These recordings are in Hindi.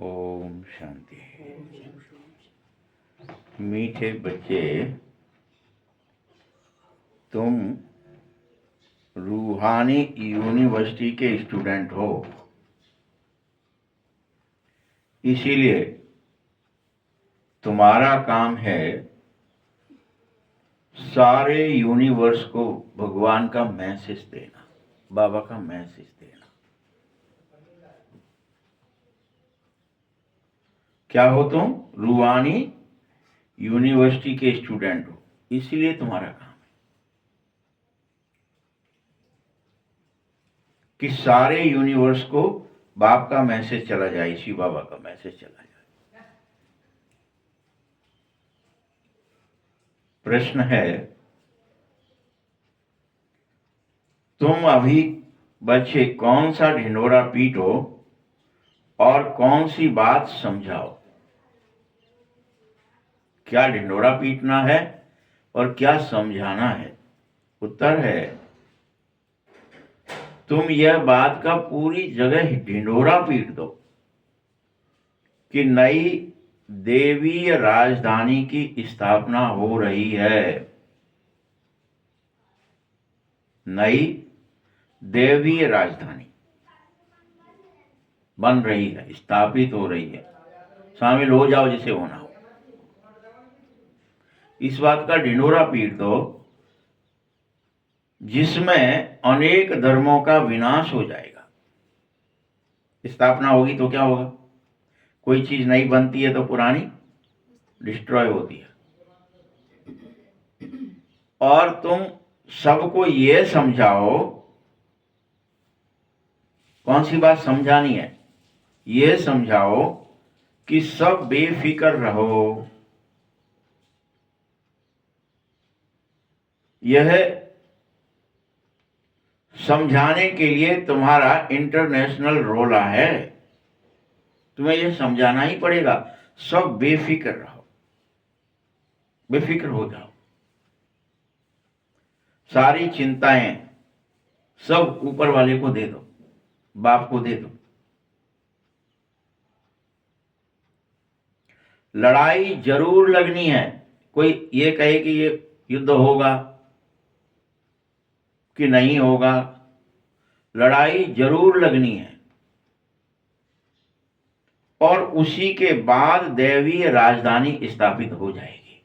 ओम शांति। मीठे बच्चे, तुम रूहानी यूनिवर्सिटी के स्टूडेंट हो, इसीलिए तुम्हारा काम है सारे यूनिवर्स को भगवान का मैसेज देना, बाबा का मैसेज देना। क्या हो तुम? रूहानी यूनिवर्सिटी के स्टूडेंट हो, इसीलिए तुम्हारा काम है कि सारे यूनिवर्स को बाप का मैसेज चला जाए, शिव बाबा का मैसेज चला जाए। प्रश्न है, तुम अभी बच्चे कौन सा ढिंढोरा पीटो और कौन सी बात समझाओ? क्या ढिंढोरा पीटना है और क्या समझाना है? उत्तर है, तुम यह बात का पूरी जगह ढिंढोरा पीट दो कि नई देवीय राजधानी की स्थापना हो रही है। नई देवीय राजधानी बन रही है, स्थापित हो रही है। शामिल हो जाओ जिसे होना हो। इस बात का ढिंढोरा पीट दो जिसमें अनेक धर्मों का विनाश हो जाएगा। स्थापना होगी तो क्या होगा? कोई चीज नई बनती है तो पुरानी डिस्ट्रॉय होती है। और तुम सबको ये समझाओ, कौन सी बात समझानी है? ये समझाओ कि सब बेफिक्र रहो। यह समझाने के लिए तुम्हारा इंटरनेशनल रोल है। तुम्हें यह समझाना ही पड़ेगा, सब बेफिक्र रहो, बेफिक्र हो जाओ। सारी चिंताएं सब ऊपर वाले को दे दो, बाप को दे दो। लड़ाई जरूर लगनी है। कोई ये कहे कि ये युद्ध होगा कि नहीं होगा, लड़ाई जरूर लगनी है। और उसी के बाद दैवीय राजधानी स्थापित हो जाएगी।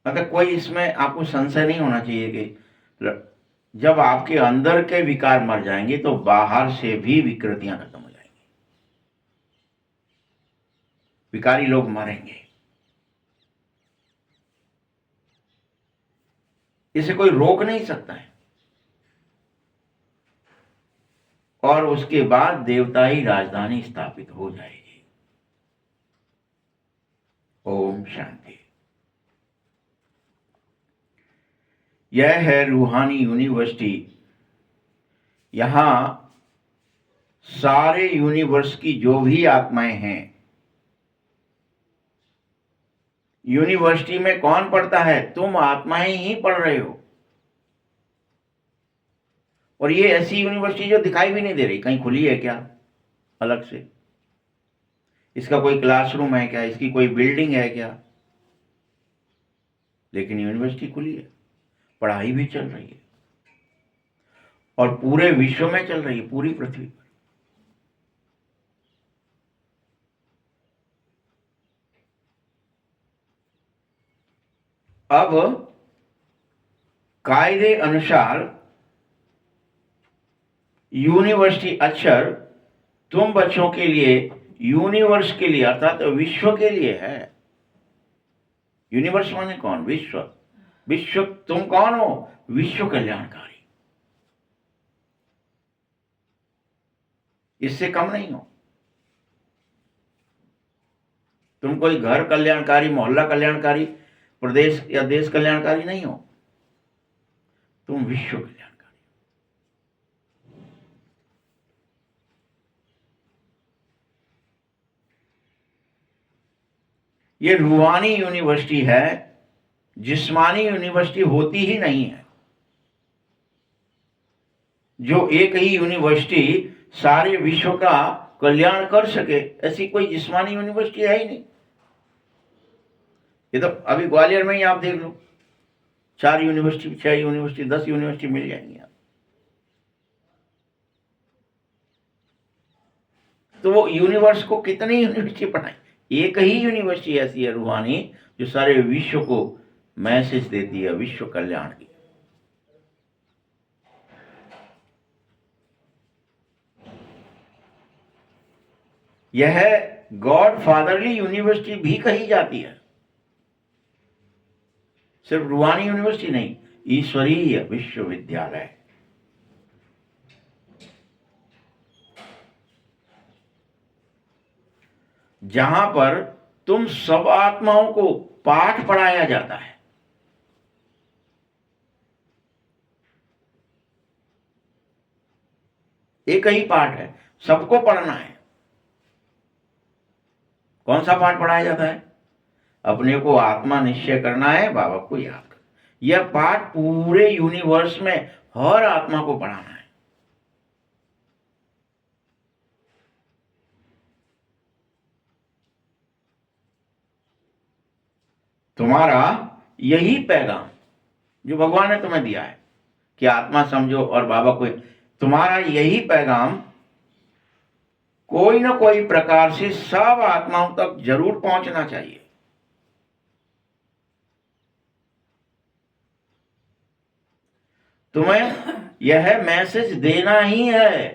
मतलब कोई इसमें आपको संशय नहीं होना चाहिए कि जब आपके अंदर के विकार मर जाएंगे तो बाहर से भी विकृतियां खत्म हो जाएंगी। विकारी लोग मरेंगे, इसे कोई रोक नहीं सकता है। और उसके बाद देवताई राजधानी स्थापित हो जाएगी। ओम शांति। यह है रूहानी यूनिवर्सिटी। यहां सारे यूनिवर्स की जो भी आत्माएं हैं, यूनिवर्सिटी में कौन पढ़ता है? तुम आत्माएं ही पढ़ रहे हो। और ये ऐसी यूनिवर्सिटी जो दिखाई भी नहीं दे रही, कहीं खुली है क्या अलग से? इसका कोई क्लासरूम है क्या? इसकी कोई बिल्डिंग है क्या? लेकिन यूनिवर्सिटी खुली है, पढ़ाई भी चल रही है और पूरे विश्व में चल रही है, पूरी पृथ्वी पर। अब कायदे अनुसार यूनिवर्सिटी अक्षर तुम बच्चों के लिए, यूनिवर्स के लिए अर्थात विश्व के लिए है। यूनिवर्स माने कौन? विश्व। विश्व तुम कौन हो? विश्व कल्याणकारी। इससे कम नहीं हो। तुम कोई घर कल्याणकारी, मोहल्ला कल्याणकारी, प्रदेश या देश कल्याणकारी नहीं हो। तुम विश्व कल्याणकारी। ये रूहानी यूनिवर्सिटी है, जिस्मानी यूनिवर्सिटी होती ही नहीं है। जो एक ही यूनिवर्सिटी सारे विश्व का कल्याण कर सके, ऐसी कोई जिस्मानी यूनिवर्सिटी है ही नहीं। ये तो अभी ग्वालियर में ही आप देख लो, 4 यूनिवर्सिटी, 6 यूनिवर्सिटी, 10 यूनिवर्सिटी मिल जाएंगी आप। तो वो यूनिवर्स को कितनी यूनिवर्सिटी पढ़ाई? एक ही यूनिवर्सिटी ऐसी है रूहानी जो सारे विश्व को मैसेज देती है, विश्व कल्याण की। यह गॉड फादरली यूनिवर्सिटी भी कही जाती है, सिर्फ रूहानी यूनिवर्सिटी नहीं, ईश्वरीय विश्वविद्यालय। जहां पर तुम सब आत्माओं को पाठ पढ़ाया जाता है। एक ही पाठ है, सबको पढ़ना है। कौन सा पाठ पढ़ाया जाता है? अपने को आत्मा निश्चय करना है, बाबा को याद करना। यह पाठ पूरे यूनिवर्स में हर आत्मा को पढ़ाना है। तुम्हारा यही पैगाम जो भगवान ने तुम्हें दिया है कि आत्मा समझो और बाबा को, तुम्हारा यही पैगाम कोई ना कोई प्रकार से सब आत्माओं तक जरूर पहुंचना चाहिए। तुम्हें यह मैसेज देना ही है।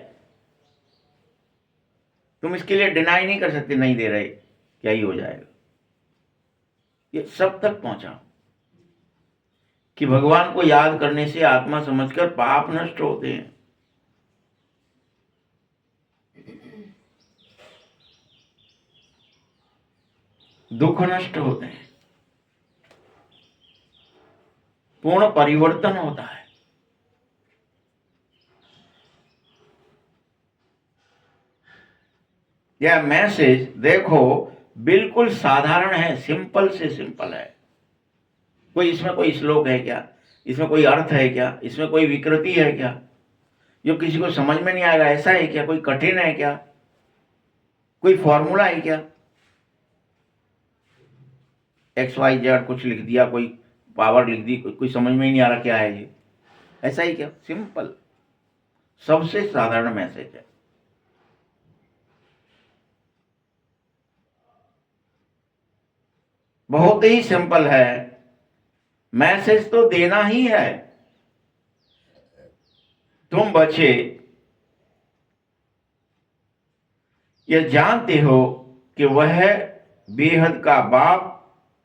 तुम इसके लिए डिनाई नहीं कर सकते, नहीं दे रहे, क्या ही हो जाएगा। ये सब तक पहुंचाओ कि भगवान को याद करने से आत्मा समझकर पाप नष्ट होते हैं। दुख नष्ट होते हैं, पूर्ण परिवर्तन होता है। यह मैसेज देखो बिल्कुल साधारण है, सिंपल से सिंपल है। कोई इसमें कोई श्लोक है क्या? इसमें कोई अर्थ है क्या? इसमें कोई विकृति है क्या जो किसी को समझ में नहीं आएगा? ऐसा है क्या? कोई कठिन है क्या? कोई फॉर्मूला है क्या? XYZ कुछ लिख दिया, कोई पावर लिख दी, कोई समझ में ही नहीं आ रहा क्या है ये? ऐसा ही क्या? सिंपल, सबसे साधारण मैसेज है। बहुत ही सिंपल है, मैसेज तो देना ही है। तुम बच्चे ये जानते हो कि वह बेहद का बाप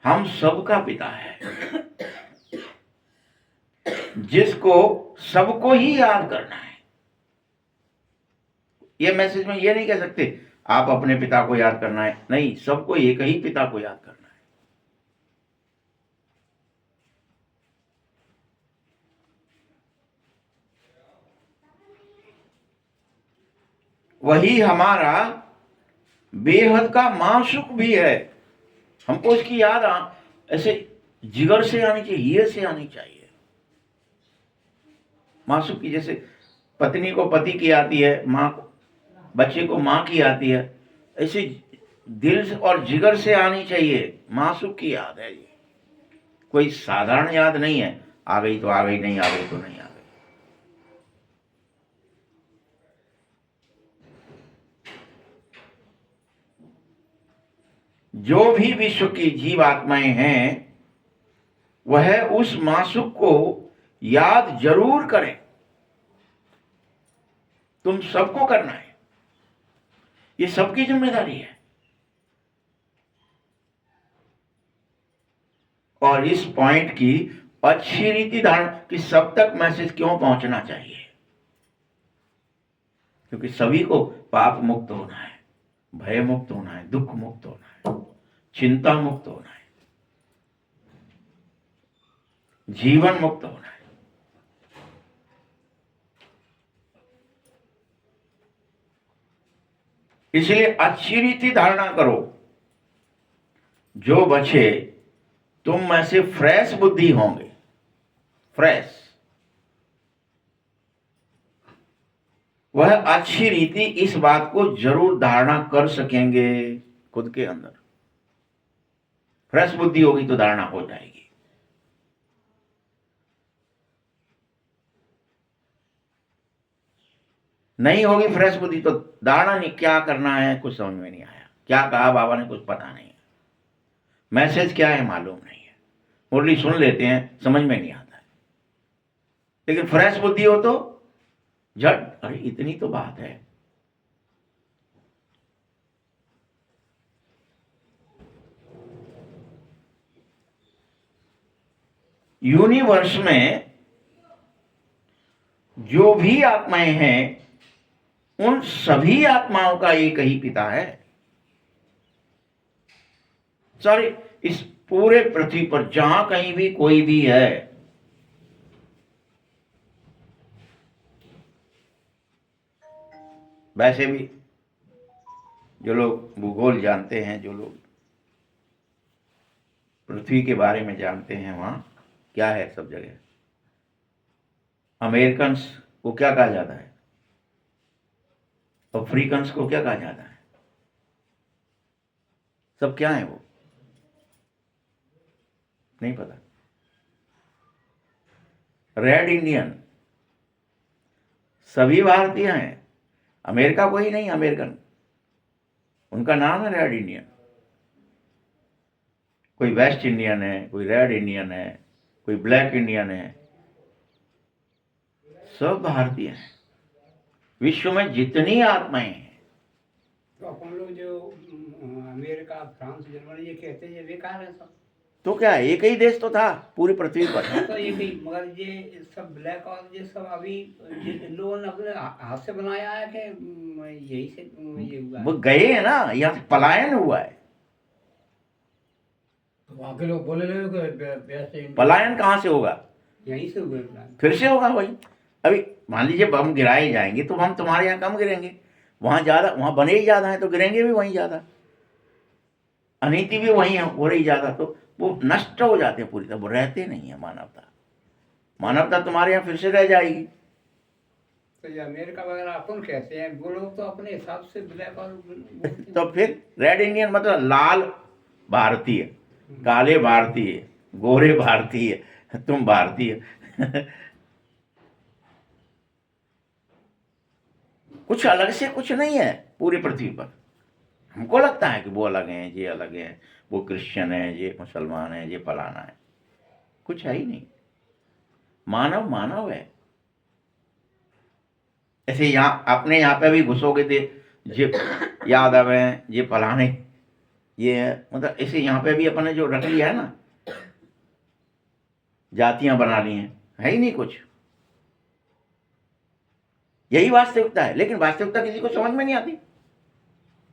हम सबका पिता है, जिसको सबको ही याद करना है। ये मैसेज में ये नहीं कह सकते आप अपने पिता को याद करना है, नहीं, सबको एक ही पिता को याद करना है। वही हमारा बेहद का माशूक भी है। हमको इसकी याद ऐसे जिगर से आनी चाहिए, हीरे से आनी चाहिए। माशूक की जैसे पत्नी को पति की आती है, माँ को, बच्चे को माँ की आती है, ऐसे दिल से और जिगर से आनी चाहिए। माशूक की याद है ये, कोई साधारण याद नहीं है। आ गई तो आ गई, नहीं आ गई तो नहीं आ गई। जो भी विश्व की जीव आत्माएं हैं वह उस माशूक को याद जरूर करें। तुम सबको करना है, ये सबकी जिम्मेदारी है। और इस पॉइंट की अच्छी रीति धारण कि सब तक मैसेज क्यों पहुंचना चाहिए, क्योंकि सभी को पाप मुक्त होना है, भय मुक्त होना है, दुख मुक्त होना है, चिंता मुक्त होना है, जीवन मुक्त होना है। इसलिए अच्छी रीति धारणा करो। जो बच्चे तुम में से फ्रेश बुद्धि होंगे, फ्रेश, वह अच्छी रीति इस बात को जरूर धारणा कर सकेंगे खुद के अंदर। फ्रेश बुद्धि होगी तो धारणा हो जाएगी। नहीं होगी फ्रेश बुद्धि तो धारणा नहीं, क्या करना है कुछ समझ में नहीं आया, क्या कहा बाबा ने कुछ पता नहीं है, मैसेज क्या है मालूम नहीं है, मुरली सुन लेते हैं समझ में नहीं आता है। लेकिन फ्रेश बुद्धि हो तो झट, अरे इतनी तो बात है। यूनिवर्स में जो भी आत्माएं हैं उन सभी आत्माओं का एक ही पिता है। सॉरी, इस पूरे पृथ्वी पर जहां कहीं भी कोई भी है, वैसे भी जो लोग भूगोल जानते हैं, जो लोग पृथ्वी के बारे में जानते हैं, वहां क्या है सब जगह, अमेरिकन्स को क्या कहा जाता है, अफ्रीकन्स को क्या कहा जाता है, सब क्या है वो नहीं पता। रेड इंडियन सभी भारतीय हैं, अमेरिका कोई नहीं अमेरिकन, उनका नाम है रेड इंडियन। कोई वेस्ट इंडियन है, कोई रेड इंडियन है, कोई ब्लैक इंडियन है, सब भारतीय हैं। विश्व में जितनी आत्माएं हैं, तो अपन लोग जो अमेरिका, फ्रांस, जर्मनी ये कहते हैं, ये बेकार है सब। तो क्या एक ही देश तो था पूरी पृथ्वी पर। तो ये भी, मगर ये सब ब्लैक और ये सब अभी इन लोगों ने अपने हाथ से बनाया है कि यही से ये हुआ वो गए हैं ना, यहाँ से पलायन हुआ है। तो वहाँ के लोग बोले वैसे पलायन कहाँ से होगा, यहीं से हुए प्लान। फिर से होगा वही। अभी मान लीजिए बम गिराए जाएंगे तो हम तुम्हारे यहाँ कम गिरेंगे, वहां ज्यादा, वहां बने ही ज्यादा है तो गिरेंगे भी वहीं ज्यादा, अनीति भी वहीं हो रही ज्यादा, तो वो नष्ट हो जाते हैं पूरी तरह, वो रहते नहीं है। मानवता तुम्हारे यहाँ फिर से रह जाएगी। तो ये अमेरिका वगैरह अपन कहते हैं, वो लोग तो अपने हिसाब से ब्लैक और तो फिर रेड इंडियन मतलब लाल भारतीय, काले भारतीय, गोरे भारतीय, तुम भारतीय। कुछ अलग से कुछ नहीं है पूरी पृथ्वी पर। हमको लगता है कि वो अलग हैं, ये अलग हैं, वो क्रिश्चियन है, ये मुसलमान है, ये फलाना है, कुछ है ही नहीं। मानव मानव है। ऐसे यहाँ अपने यहाँ पे भी घुसोगे थे, ये यादव हैं, ये फलाने, ये है, मतलब ऐसे यहाँ पे भी अपने जो रख लिया है ना, जातियां बना ली हैं, है ही नहीं कुछ। यही वास्तविकता है, लेकिन वास्तविकता किसी को समझ में नहीं आती।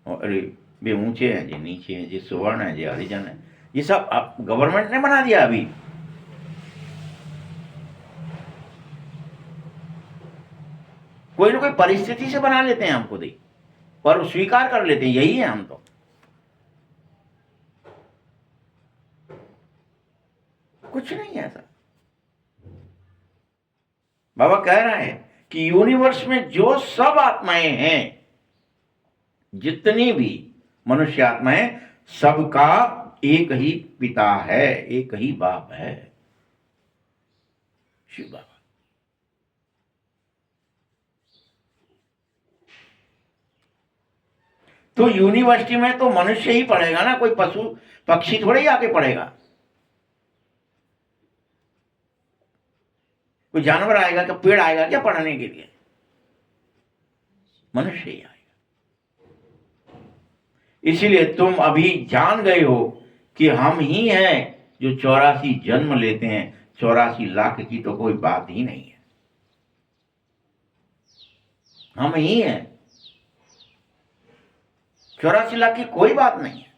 अरे वे ऊंचे हैं, ये नीचे हैं, ये सुवर्ण है, ये हरिजन है, ये सब गवर्नमेंट ने बना दिया। अभी कोई ना कोई परिस्थिति से बना लेते हैं हम खुद ही, और स्वीकार कर लेते हैं यही है हम। तो कुछ नहीं है ऐसा। बाबा कह रहा है कि यूनिवर्स में जो सब आत्माएं हैं, जितनी भी मनुष्य आत्माएं, सबका एक ही पिता है, एक ही बाप है, शिव बाबा। तो यूनिवर्सिटी में तो मनुष्य ही पढ़ेगा ना, कोई पशु पक्षी थोड़े ही आके पढ़ेगा। कोई जानवर आएगा क्या, पेड़ आएगा क्या पढ़ने के लिए? मनुष्य ही आएगा। इसीलिए तुम अभी जान गए हो कि हम ही हैं जो 84 जन्म लेते हैं। 84 लाख की तो कोई बात ही नहीं है, हम ही हैं। 84 लाख की कोई बात नहीं है।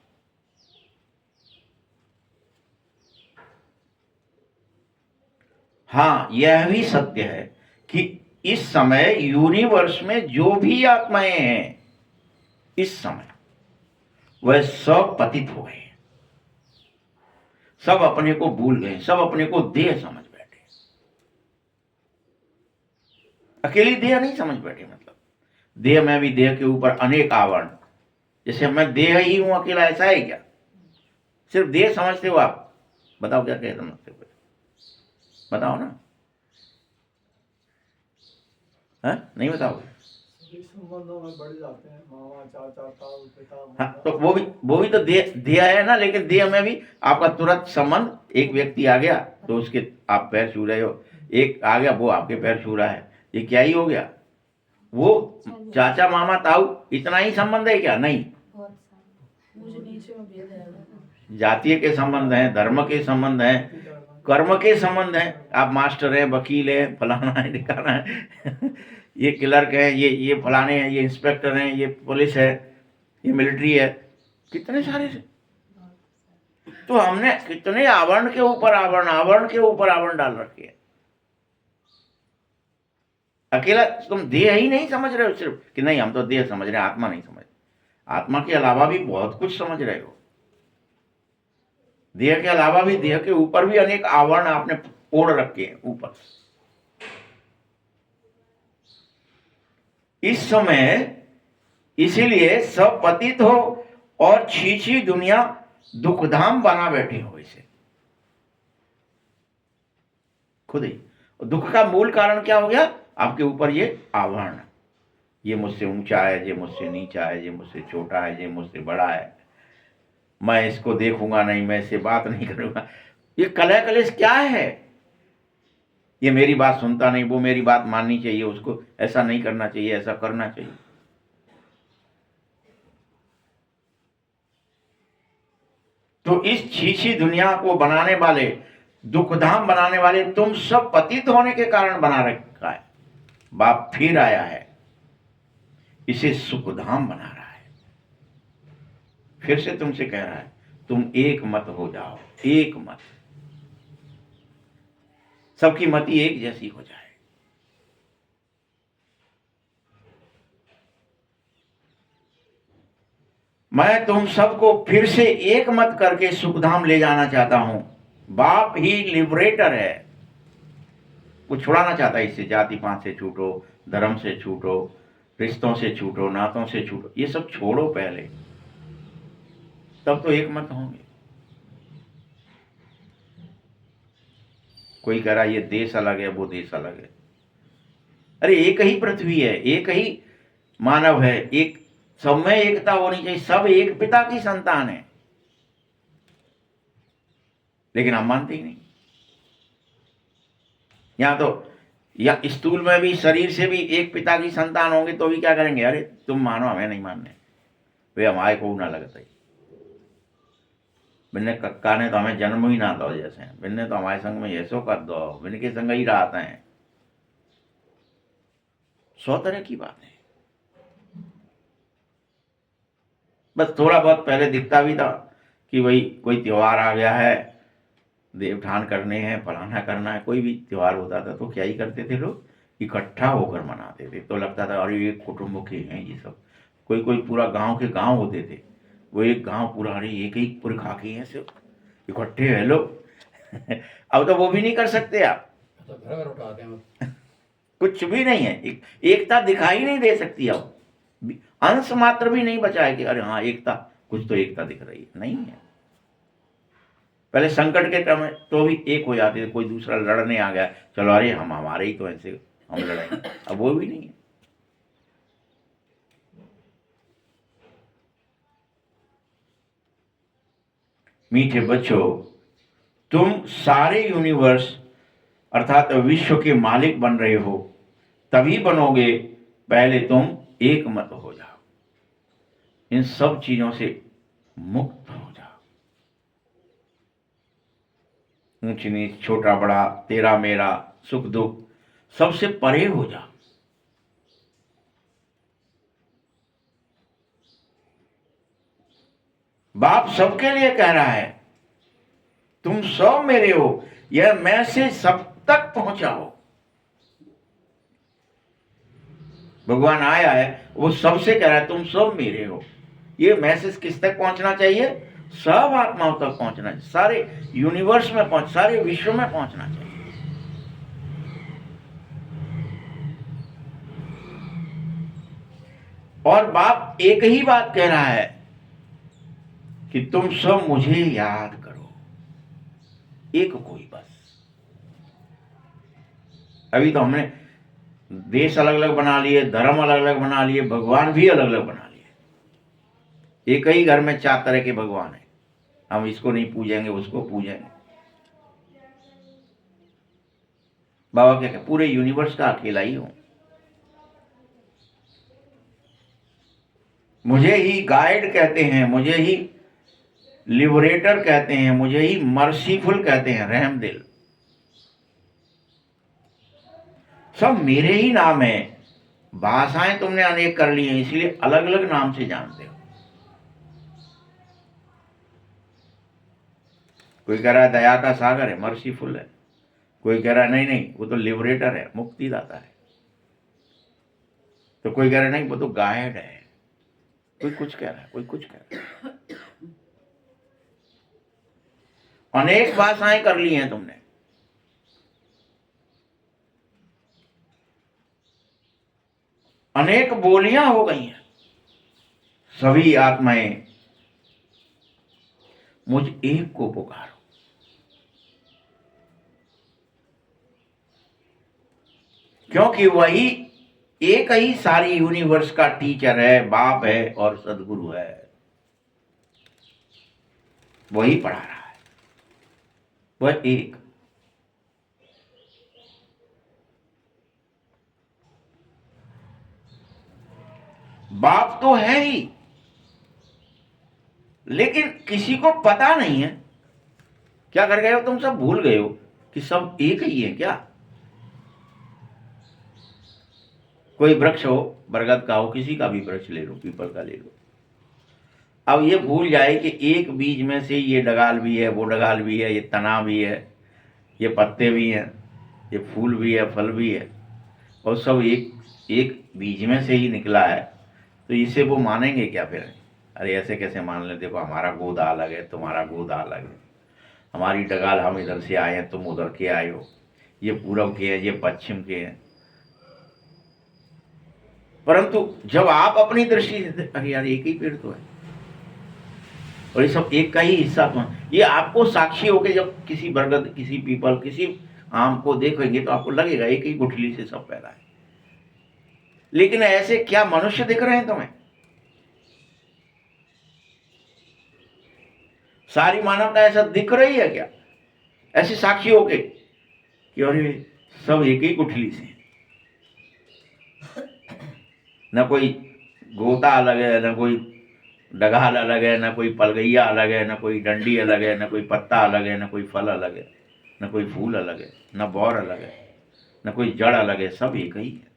हाँ, यह भी सत्य है कि इस समय यूनिवर्स में जो भी आत्माएं हैं, इस समय वह सब पतित हो गए, सब अपने को भूल गए, सब अपने को देह समझ बैठे। अकेली देह नहीं समझ बैठे, मतलब देह में भी देह के ऊपर अनेक आवरण। जैसे मैं देह ही हूं अकेला, ऐसा है क्या? सिर्फ देह समझते हो आप? बताओ क्या कह समझते हो, बताओ ना। नहीं बताओगे? संबंधों में बढ़ जाते हैं, मामा चाचा ताऊ पिता हाँ, तो वो भी तो देह है ना। लेकिन देह में भी आपका तुरंत संबंध, एक व्यक्ति आ गया तो उसके आप पैर छू रहे हो, एक आ गया वो आपके पैर छू रहा है, ये क्या ही हो गया? वो चाचा मामा ताऊ इतना ही संबंध है क्या? नहीं, जातीय के संबंध हैं, धर्म के संबंध हैं, कर्म के संबंध हैं। आप मास्टर हैं, वकील हैं, फलाना है ठिकाना है ये क्लर्क है, ये फलाने हैं, ये इंस्पेक्टर हैं, ये पुलिस है, ये मिलिट्री है, कितने सारे से। तो हमने कितने आवरण के ऊपर आवरण, आवरण के ऊपर आवरण डाल रखे हैं। अकेला तुम देह ही नहीं समझ रहे हो सिर्फ कि नहीं हम तो देह समझ रहे हैं, आत्मा नहीं समझ। आत्मा के अलावा भी बहुत कुछ समझ रहे हो। देह के अलावा भी, देह के ऊपर भी अनेक आवरण आपने ओढ़ रखे हैं ऊपर। इस समय इसीलिए सब पतित हो और छीछी दुनिया दुखधाम बना बैठे हो इसे खुद ही। दुख का मूल कारण क्या हो गया? आपके ऊपर ये आवरण, ये मुझसे ऊंचा है, ये मुझसे नीचा है, ये मुझसे छोटा है, ये मुझसे बड़ा है, मैं इसको देखूंगा नहीं, मैं इससे बात नहीं करूंगा। ये कलह कलेश क्या है? ये मेरी बात सुनता नहीं, वो मेरी बात माननी चाहिए, उसको ऐसा नहीं करना चाहिए, ऐसा करना चाहिए। तो इस छीछी दुनिया को बनाने वाले, दुखधाम बनाने वाले तुम सब पतित होने के कारण बना रखा है। बाप फिर आया है, इसे सुखधाम बना रहा है। फिर से तुमसे कह रहा है तुम एक मत हो जाओ, एक मत, सबकी मति एक जैसी हो जाए। मैं तुम सबको फिर से एक मत करके सुखधाम ले जाना चाहता हूं। बाप ही लिबरेटर है, वो छुड़ाना चाहता है इससे। जाति पात से छूटो, धर्म से छूटो, रिश्तों से छूटो, नातों से छूटो, ये सब छोड़ो पहले, तब तो एक मत होंगे। कोई कह रहा ये देश अलग है, वो देश अलग है। अरे एक ही पृथ्वी है, एक ही मानव है, एक सब में एकता होनी चाहिए। सब एक पिता की संतान है, लेकिन हम मानते ही नहीं। यहां तो या स्थूल में भी, शरीर से भी एक पिता की संतान होंगे तो भी क्या करेंगे? अरे तुम मानो, हमें नहीं मानने, वे हमारे को ना लगता ही। बिन्ने कक्का ने तो हमें जन्म ही ना दो, जैसे बिन्ने तो हमारे संग में ऐसो कर दो, बिन के संग ही रहते हैं। 100 तरह की बात है। बस थोड़ा बहुत पहले दिखता भी था कि भाई कोई त्योहार आ गया है, देवठान करने हैं, फलाना करना है। कोई भी त्योहार होता था तो क्या ही करते थे लोग, इकट्ठा होकर मनाते थे। तो लगता था अरे एक कुटुंब के हैं ये सब। कोई कोई पूरा गांव के गांव होते थे, वो एक गांव पूरा, अरे एक ही पुरखा के हैं सब, इकट्ठे है लोग अब तो वो भी नहीं कर सकते आप, तो घर घर उठाते हैं। कुछ भी नहीं है, एकता दिखाई नहीं दे सकती। अब अंश मात्र भी नहीं बचा है कि अरे हाँ एकता, कुछ तो एकता दिख रही है, नहीं है। पहले संकट के टाइम में तो भी एक हो जाते थे, कोई दूसरा लड़ने आ गया, चलो अरे हम हमारे ही तो ऐसे, हम लड़ेंगे। अब वो भी नहीं है। मीठे बच्चों, तुम सारे यूनिवर्स अर्थात विश्व के मालिक बन रहे हो, तभी बनोगे पहले तुम एक मत हो जाओ, इन सब चीजों से मुक्त हो जाओ। ऊंच नीच, छोटा बड़ा, तेरा मेरा, सुख दुख, सबसे परे हो जाओ। बाप सबके लिए कह रहा है तुम सब मेरे हो, यह मैसेज सब तक पहुंचाओ। भगवान आया है, वो सबसे कह रहा है तुम सब मेरे हो। ये मैसेज किस तक पहुंचना चाहिए? सब आत्माओं तक पहुंचना चाहिए, सारे यूनिवर्स में पहुंच, सारे विश्व में पहुंचना चाहिए। और बाप एक ही बात कह रहा है कि तुम सब मुझे याद करो, एक कोई बस। अभी तो हमने देश अलग अलग बना लिए, धर्म अलग अलग बना लिए, भगवान भी अलग अलग बना लिए। एक ही घर में 4 तरह के भगवान हैं, हम इसको नहीं पूजेंगे, उसको पूजेंगे। बाबा क्या पूरे यूनिवर्स का अकेला ही हूं, मुझे ही गाइड कहते हैं, मुझे ही लिबरेटर कहते हैं, मुझे ही मर्सीफुल कहते हैं, रहमदिल। सब मेरे ही नाम है। भाषाएं तुमने अनेक कर ली हैं, इसलिए अलग अलग नाम से जानते हो। कोई कह रहा है दया का सागर है, मर्सीफुल है। कोई कह रहा है नहीं नहीं वो तो लिबरेटर है, मुक्तिदाता है। तो कोई कह रहा है नहीं वो तो गाइड है। कोई कुछ कह रहा है, कोई कुछ कह रहा है। अनेक भाषाएं कर ली हैं तुमने। अनेक बोलियां हो गई हैं। सभी आत्माएं मुझ एक को पुकारो। क्योंकि वही एक ही सारी यूनिवर्स का टीचर है, बाप है और सदगुरु है। वही पढ़ा रहा है, वह एक। बाप तो है ही, लेकिन किसी को पता नहीं है। क्या कर गए हो तुम? सब भूल गए हो कि सब एक ही है क्या? कोई वृक्ष हो, बरगद का हो, किसी का भी वृक्ष ले लो, पीपल का ले लो। अब ये भूल जाए कि एक बीज में से ये डगाल भी है, वो डगाल भी है, ये तना भी है, ये पत्ते भी हैं, ये फूल भी है, फल भी है, और सब एक एक बीज में से ही निकला है। तो इसे वो मानेंगे क्या फिर? अरे ऐसे कैसे मान ले? देखो हमारा गोदा अलग है, तुम्हारा गोदा अलग है, हमारी डगाल हम इधर से आए हैं, तुम उधर के आए हो, ये पूरब के हैं, ये पश्चिम के हैं। परंतु जब आप अपनी दृष्टि से, अरे यार एक ही पेड़ तो है और ये सब एक का ही हिस्सा तो है। ये आपको साक्षी होके जब किसी बरगद, किसी पीपल, किसी आम को देखेंगे तो आपको लगेगा एक ही गुठली से सब पैदा है। लेकिन ऐसे क्या मनुष्य दिख रहे हैं तुम्हें? सारी मानवता ऐसा दिख रही है क्या? ऐसे साक्षी होके कि अरे सब एक ही गुठली से, न कोई गोता अलग है, न कोई डगाल अलग है, न कोई पलगैया अलग है, न कोई डंडी अलग है, न कोई पत्ता अलग है, न कोई फल अलग है, न कोई फूल अलग है, न बौर अलग है, न कोई जड़ अलग है, सब एक ही है।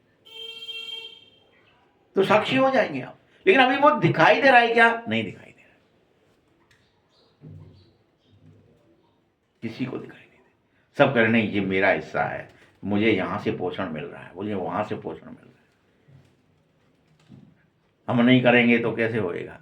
तो साक्षी हो जाएंगे आप। लेकिन अभी वो दिखाई दे रहा है क्या? नहीं दिखाई दे रहा, किसी को दिखाई नहीं दे। सब कह रहे नहीं ये मेरा हिस्सा है, मुझे यहां से पोषण मिल रहा है, मुझे वहां से पोषण मिल रहा है। हम नहीं करेंगे तो कैसे होएगा?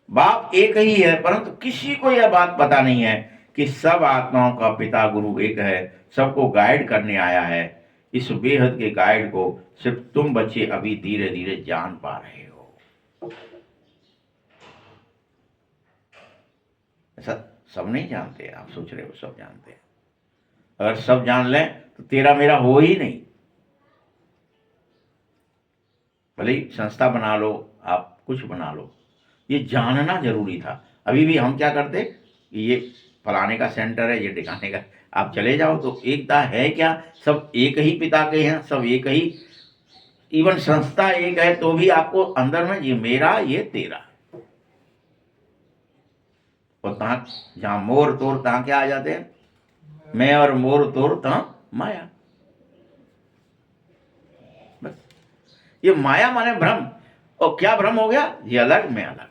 बाप एक ही है, परंतु किसी को यह बात पता नहीं है कि सब आत्माओं का पिता गुरु एक है, सबको गाइड करने आया है। इस बेहद के गाइड को सिर्फ तुम बच्चे अभी धीरे धीरे जान पा रहे हो। ऐसा सब नहीं जानते। आप सोच रहे हो सब जानते हैं। अगर सब जान लें तो तेरा मेरा हो ही नहीं। भले ही संस्था बना लो, आप कुछ बना लो, ये जानना जरूरी था। अभी भी हम क्या करते, ये फलाने का सेंटर है, ये दिखाने का, आप चले जाओ तो एकता है क्या? सब एक ही पिता के हैं, सब एक ही, इवन संस्था एक है तो भी आपको अंदर में ये मेरा ये तेरा, और तहाँ जहाँ मोर तोर तहाँ क्या आ जाते हैं? मैं और मोर तोर तहाँ माया। बस ये माया माने भ्रम। और क्या भ्रम हो गया? ये अलग मैं अलग।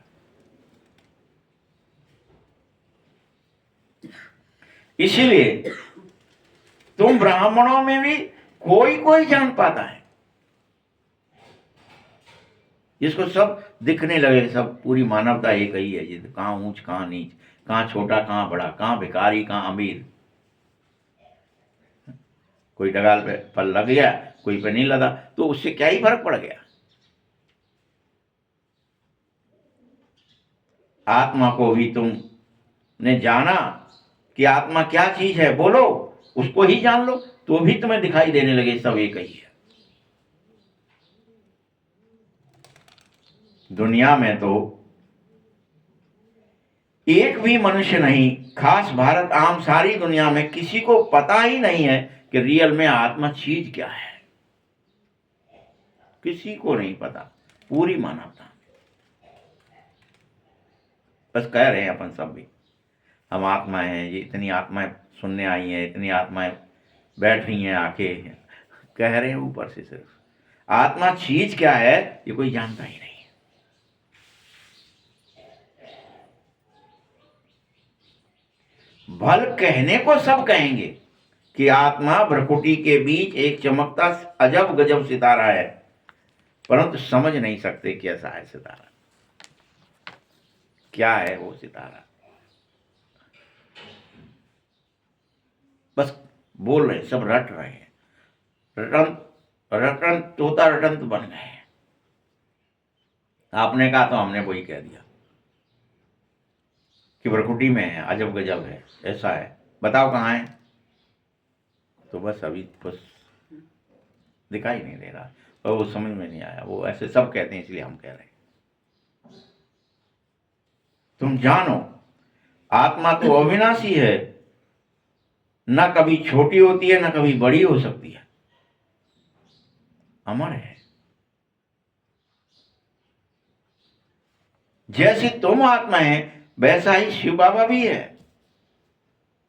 इसीलिए तुम ब्राह्मणों में भी कोई कोई जान पाता है, जिसको सब दिखने लगे, सब पूरी मानवता एक ही है। ये कहाँ ऊंच कहाँ नीच, कहाँ छोटा कहाँ बड़ा, कहाँ भिखारी कहाँ अमीर, कोई डगाल पे फल लग गया, कोई पे नहीं लगा, तो उससे क्या ही फर्क पड़ गया। आत्मा को भी तुमने जाना कि आत्मा क्या चीज है, बोलो, उसको ही जान लो, तो भी तुम्हें दिखाई देने लगे सब एक ही है। दुनिया में तो एक भी मनुष्य नहीं, खास भारत आम सारी दुनिया में किसी को पता ही नहीं है कि रियल में आत्मा चीज क्या है। किसी को नहीं पता, पूरी मानवता। बस कह रहे हैं अपन सब भी हम आत्मा हैं, ये इतनी आत्माएं सुनने आई हैं, इतनी आत्माएं बैठ रही हैं आके, कह रहे हैं ऊपर से। सिर्फ आत्मा चीज क्या है ये कोई जानता ही नहीं। भल कहने को सब कहेंगे कि आत्मा भ्रकुटी के बीच एक चमकता अजब गजब सितारा है, परंतु समझ नहीं सकते कैसा है सितारा, क्या है वो सितारा। बस बोल रहे, सब रट रहे हैं, रटन तोता रटन तो बन गए हैं। आपने कहा तो हमने वही कह दिया कि भ्रकुटी में है, अजब गजब है, ऐसा है, बताओ कहाँ है। तो बस अभी बस दिखाई नहीं दे रहा और वो समझ में नहीं आया। वो ऐसे सब कहते हैं इसलिए हम कह रहे हैं। तुम जानो आत्मा तो अविनाशी है, ना कभी छोटी होती है ना कभी बड़ी हो सकती है, अमर है। जैसी तुम आत्मा है वैसा ही शिव बाबा भी है,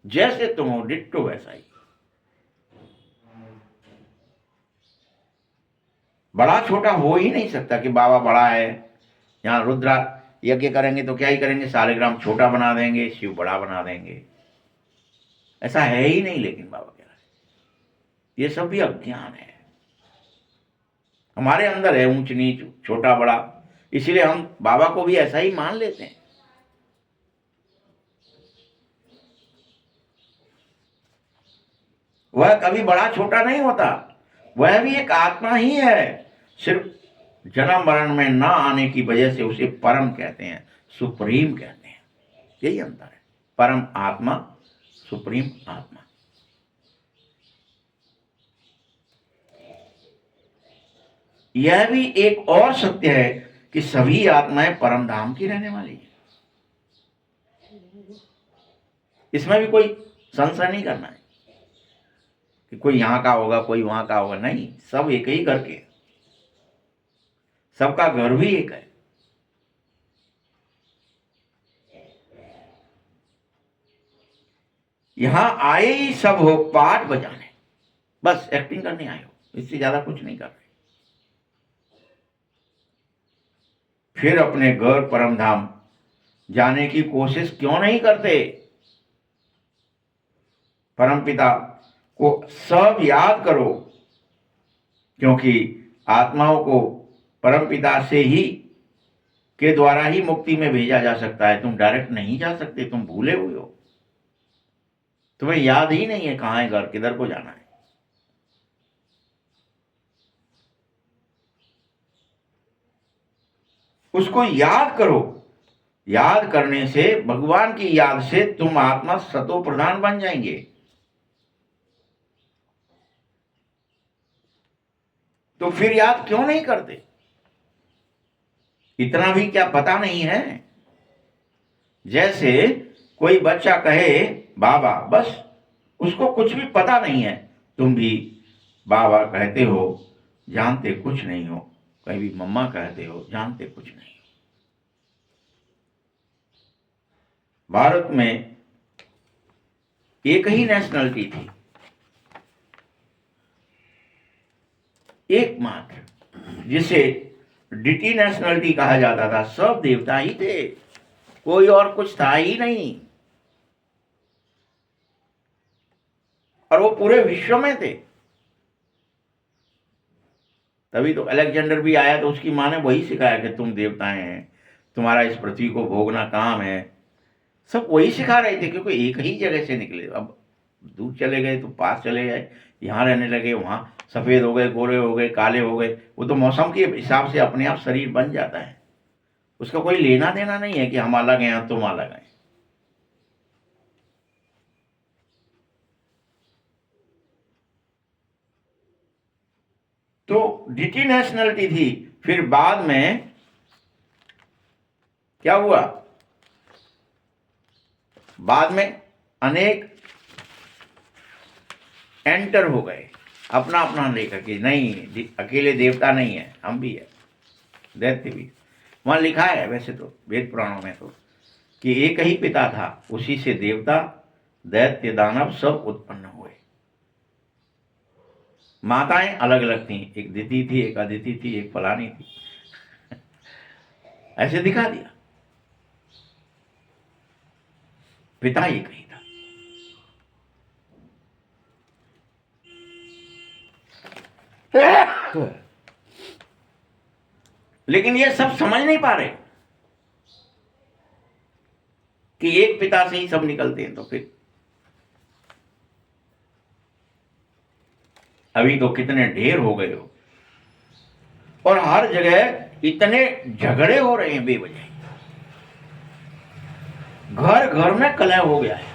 जैसे तुम हो डिट्टो वैसा ही। बड़ा छोटा हो ही नहीं सकता कि बाबा बड़ा है। यहां रुद्रा यज्ञ करेंगे तो क्या ही करेंगे, सालिग्राम छोटा बना देंगे, शिव बड़ा बना देंगे, ऐसा है ही नहीं। लेकिन बाबा कह रहे हैं ये सब भी अज्ञान है, हमारे अंदर है ऊंच नीच, छोटा बड़ा, इसलिए हम बाबा को भी ऐसा ही मान लेते हैं। वह कभी बड़ा छोटा नहीं होता, वह भी एक आत्मा ही है, सिर्फ जन्म मरण में ना आने की वजह से उसे परम कहते हैं, सुप्रीम कहते हैं। यही अंतर है, परम आत्मा, सुप्रीम आत्मा। यह भी एक और सत्य है कि सभी आत्माएं परम धाम की रहने वाली है। इसमें भी कोई संशय नहीं करना है कि कोई यहां का होगा कोई वहां का होगा, नहीं, सब एक ही घर के, सबका घर भी एक है। यहां आए ही सब हो पाठ बजाने, बस एक्टिंग करने आए हो, इससे ज्यादा कुछ नहीं कर रहे। फिर अपने घर परम धाम जाने की कोशिश क्यों नहीं करते। परमपिता को सब याद करो, क्योंकि आत्माओं को परमपिता से ही के द्वारा ही मुक्ति में भेजा जा सकता है। तुम डायरेक्ट नहीं जा सकते, तुम भूले हुए हो, तुम्हें याद ही नहीं है कहां है घर, किधर को जाना है। उसको याद करो, याद करने से, भगवान की याद से तुम आत्मा सतो प्रधान बन जाएंगे। तो फिर याद क्यों नहीं करते, इतना भी क्या पता नहीं है। जैसे कोई बच्चा कहे बाबा, बस उसको कुछ भी पता नहीं है। तुम भी बाबा कहते हो, जानते कुछ नहीं हो, कहीं भी मम्मा कहते हो, जानते कुछ नहीं हो। भारत में एक ही नेशनलिटी थी, एकमात्र, जिसे डिटी नेशनलिटी कहा जाता था। सब देवता ही थे, कोई और कुछ था ही नहीं, और वो पूरे विश्व में थे। तभी तो अलेक्जेंडर भी आया तो उसकी माँ ने वही सिखाया कि तुम देवताएं हैं, तुम्हारा इस पृथ्वी को भोगना काम है। सब वही सिखा रहे थे, क्योंकि एक ही जगह से निकले। अब दूर चले गए तो पास चले गए, यहाँ रहने लगे, वहाँ सफ़ेद हो गए, गोरे हो गए, काले हो गए, वो तो मौसम के हिसाब से अपने आप शरीर बन जाता है। उसका कोई लेना देना नहीं है कि हम अलग हैं तुम अलग हैं। तो डीटी नेशनलिटी थी। फिर बाद में क्या हुआ, बाद में अनेक एंटर हो गए अपना अपना लेकर कि नहीं, अकेले देवता नहीं है, हम भी है, दैत्य भी। वहां लिखा है वैसे तो वेद पुराणों में तो कि एक ही पिता था, उसी से देवता दैत्य दानव सब उत्पन्न हुए। माताएं अलग अलग थी, एक दिति थी, एक अदिति थी, एक फलानी थी, ऐसे दिखा दिया। पिता एक ही था। लेकिन ये सब समझ नहीं पा रहे कि एक पिता से ही सब निकलते हैं। तो फिर अभी तो कितने ढेर हो गए हो, और हर जगह इतने झगड़े हो रहे हैं बेवजह। घर घर में कलह हो गया है।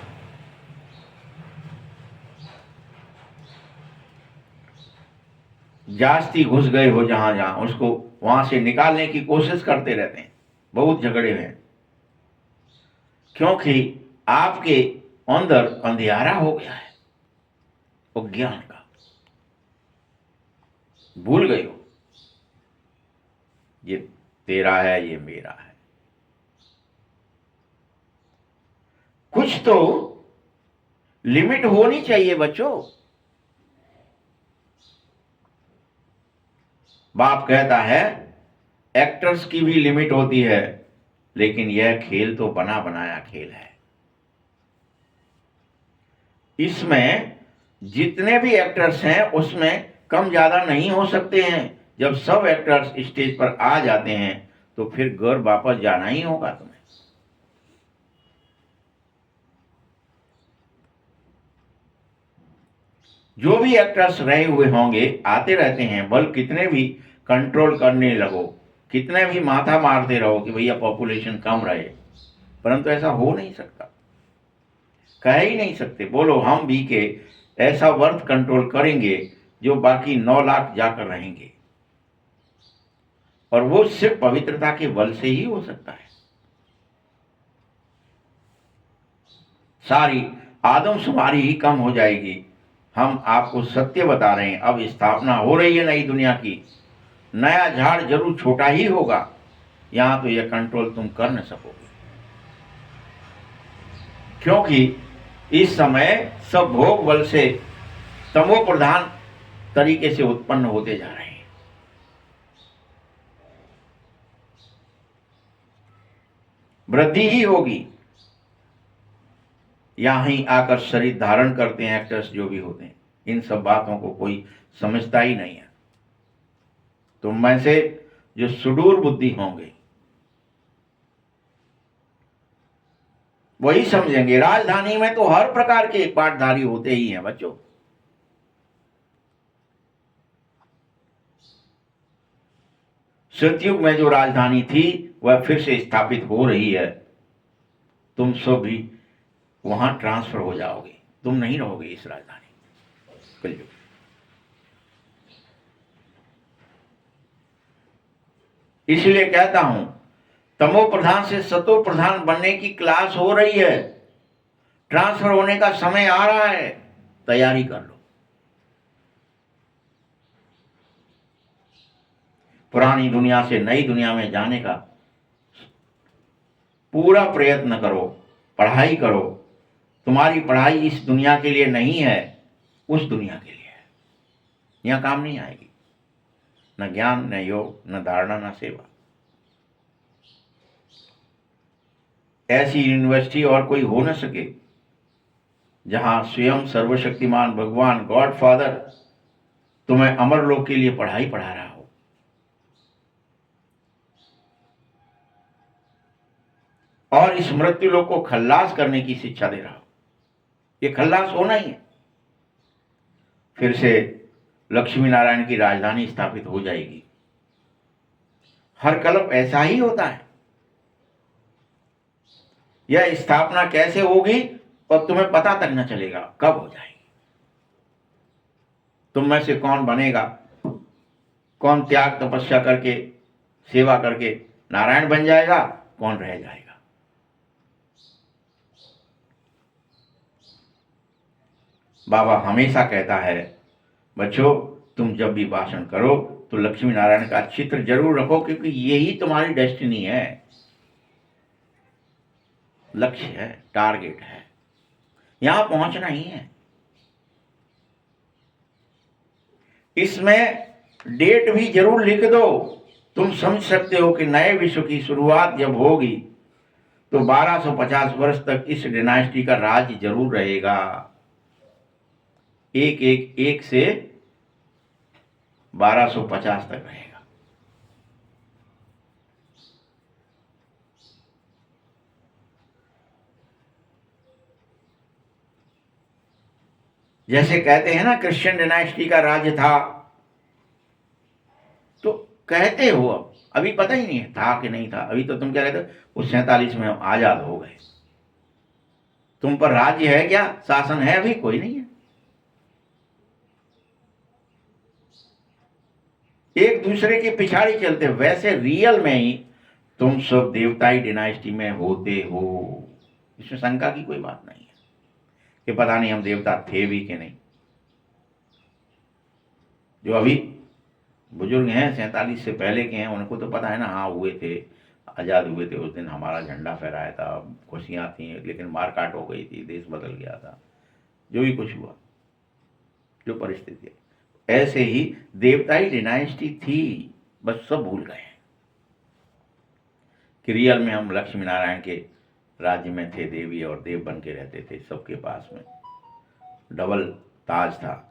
जास्ती घुस गए हो जहां जहां, उसको वहां से निकालने की कोशिश करते रहते हैं। बहुत झगड़े हैं, क्योंकि आपके अंदर अंधियारा हो गया है अज्ञान का। भूल गए हो ये तेरा है, ये मेरा है। कुछ तो लिमिट होनी चाहिए बच्चों। बाप कहता है एक्टर्स की भी लिमिट होती है, लेकिन यह खेल तो बना बनाया खेल है। इसमें जितने भी एक्टर्स हैं उसमें कम ज्यादा नहीं हो सकते हैं। जब सब एक्टर्स स्टेज पर आ जाते हैं तो फिर घर वापस जाना ही होगा तुम्हें। जो भी एक्टर्स रहे हुए होंगे आते रहते हैं, बल कितने भी कंट्रोल करने लगो, कितने भी माथा मारते रहो कि भैया पॉपुलेशन कम रहे, परंतु ऐसा हो नहीं सकता। कह ही नहीं सकते। बोलो हम भी के ऐसा वर्थ कंट्रोल करेंगे जो बाकी 9 लाख जाकर रहेंगे, और वो सिर्फ पवित्रता के बल से ही हो सकता है। सारी आदमशुमारी ही कम हो जाएगी। हम आपको सत्य बता रहे हैं। अब स्थापना हो रही है नई दुनिया की। नया झाड़ जरूर छोटा ही होगा, यहां तो यह कंट्रोल तुम कर न सकोगे, क्योंकि इस समय सब भोग बल से तमो प्रधान तरीके से उत्पन्न होते जा रहे हैं। वृद्धि ही होगी। यहां ही आकर शरीर धारण करते हैं एक्टर्स जो भी होते हैं। इन सब बातों को कोई समझता ही नहीं है। तुम में से जो सुदूर बुद्धि होंगे वही समझेंगे। राजधानी में तो हर प्रकार के पाठधारी होते ही हैं बच्चों। सतयुग में जो राजधानी थी वह फिर से स्थापित हो रही है। तुम सब भी वहां ट्रांसफर हो जाओगे, तुम नहीं रहोगे इस राजधानी कलयुग। इसलिए कहता हूं तमो प्रधान से सतो प्रधान बनने की क्लास हो रही है। ट्रांसफर होने का समय आ रहा है, तैयारी कर लो। पुरानी दुनिया से नई दुनिया में जाने का पूरा प्रयत्न करो, पढ़ाई करो। तुम्हारी पढ़ाई इस दुनिया के लिए नहीं है, उस दुनिया के लिए है। यहां काम नहीं आएगी, न ज्ञान, न योग, न धारणा, न सेवा। ऐसी यूनिवर्सिटी और कोई हो न सके जहां स्वयं सर्वशक्तिमान भगवान गॉड फादर तुम्हें अमरलोक के लिए पढ़ाई पढ़ा रहा हो। और इस मृत्यु लोक को खल्लास करने की शिक्षा दे रहा हो। ये खल्लास होना ही है। फिर से लक्ष्मी नारायण की राजधानी स्थापित हो जाएगी। हर कल्प ऐसा ही होता है। यह स्थापना कैसे होगी और तुम्हें पता तक न चलेगा कब हो जाएगी। तुम में से कौन बनेगा, कौन त्याग तपस्या करके सेवा करके नारायण बन जाएगा, कौन रह जाएगा। बाबा हमेशा कहता है, बच्चों तुम जब भी भाषण करो तो लक्ष्मी नारायण का चित्र जरूर रखो, क्योंकि यही तुम्हारी डेस्टिनी है, लक्ष्य है, टारगेट है, यहां पहुंचना ही है। इसमें डेट भी जरूर लिख दो। तुम समझ सकते हो कि नए विश्व की शुरुआत जब होगी तो 1250 वर्ष तक इस डिनास्टी का राज जरूर रहेगा। एक से 1250 तक रहेगा। जैसे कहते हैं ना क्रिश्चियन डिनास्टी का राज्य था, तो कहते हो, अब अभी पता ही नहीं है था कि नहीं था। अभी तो तुम क्या कहते हो, उस 47 में हम आजाद हो गए। तुम पर राज्य है क्या, शासन है? अभी कोई नहीं है। एक दूसरे के पिछाड़ी चलते। वैसे रियल में ही तुम सब देवताई डिनास्टी में होते हो, इसमें शंका की कोई बात नहीं है कि पता नहीं हम देवता थे भी कि नहीं। जो अभी बुजुर्ग हैं 47 से पहले के हैं, उनको तो पता है ना, हाँ हुए थे, आज़ाद हुए थे, उस दिन हमारा झंडा फहराया था, खुशियाँ थी, लेकिन मारकाट हो गई थी, देश बदल गया था, जो भी कुछ हुआ, जो परिस्थिति है। ऐसे ही देवताई डिनास्टी थी, बस सब भूल गए हैं कि रियल में हम लक्ष्मी नारायण के राज्य में थे, देवी और देव बन के रहते थे। सबके पास में डबल ताज था,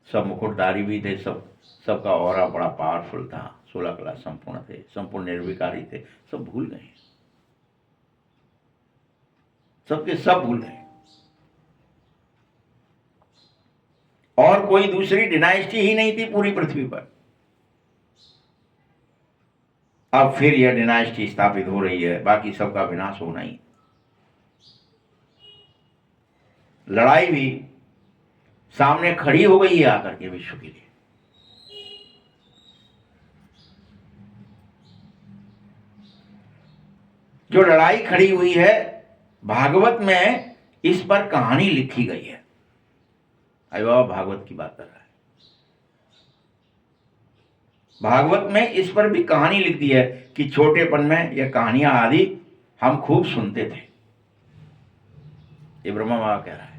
सब मुकुटधारी भी थे, सबका ऑरा बड़ा पावरफुल था, 16 कला संपूर्ण थे, संपूर्ण निर्विकारी थे। सब भूल गए, सबके सब भूल गए। और कोई दूसरी डिनास्टी ही नहीं थी पूरी पृथ्वी पर। अब फिर यह डिनास्टी स्थापित हो रही है, बाकी सबका विनाश होना ही। लड़ाई भी सामने खड़ी हो गई है आकर के विश्व के लिए। जो लड़ाई खड़ी हुई है, भागवत में इस पर कहानी लिखी गई है। अरे बाबा भागवत की बात कर रहा है। भागवत में इस पर भी कहानी लिख दी है कि छोटेपन में यह कहानियां आदि हम खूब सुनते थे। ये ब्रह्मा बाबा कह रहा है।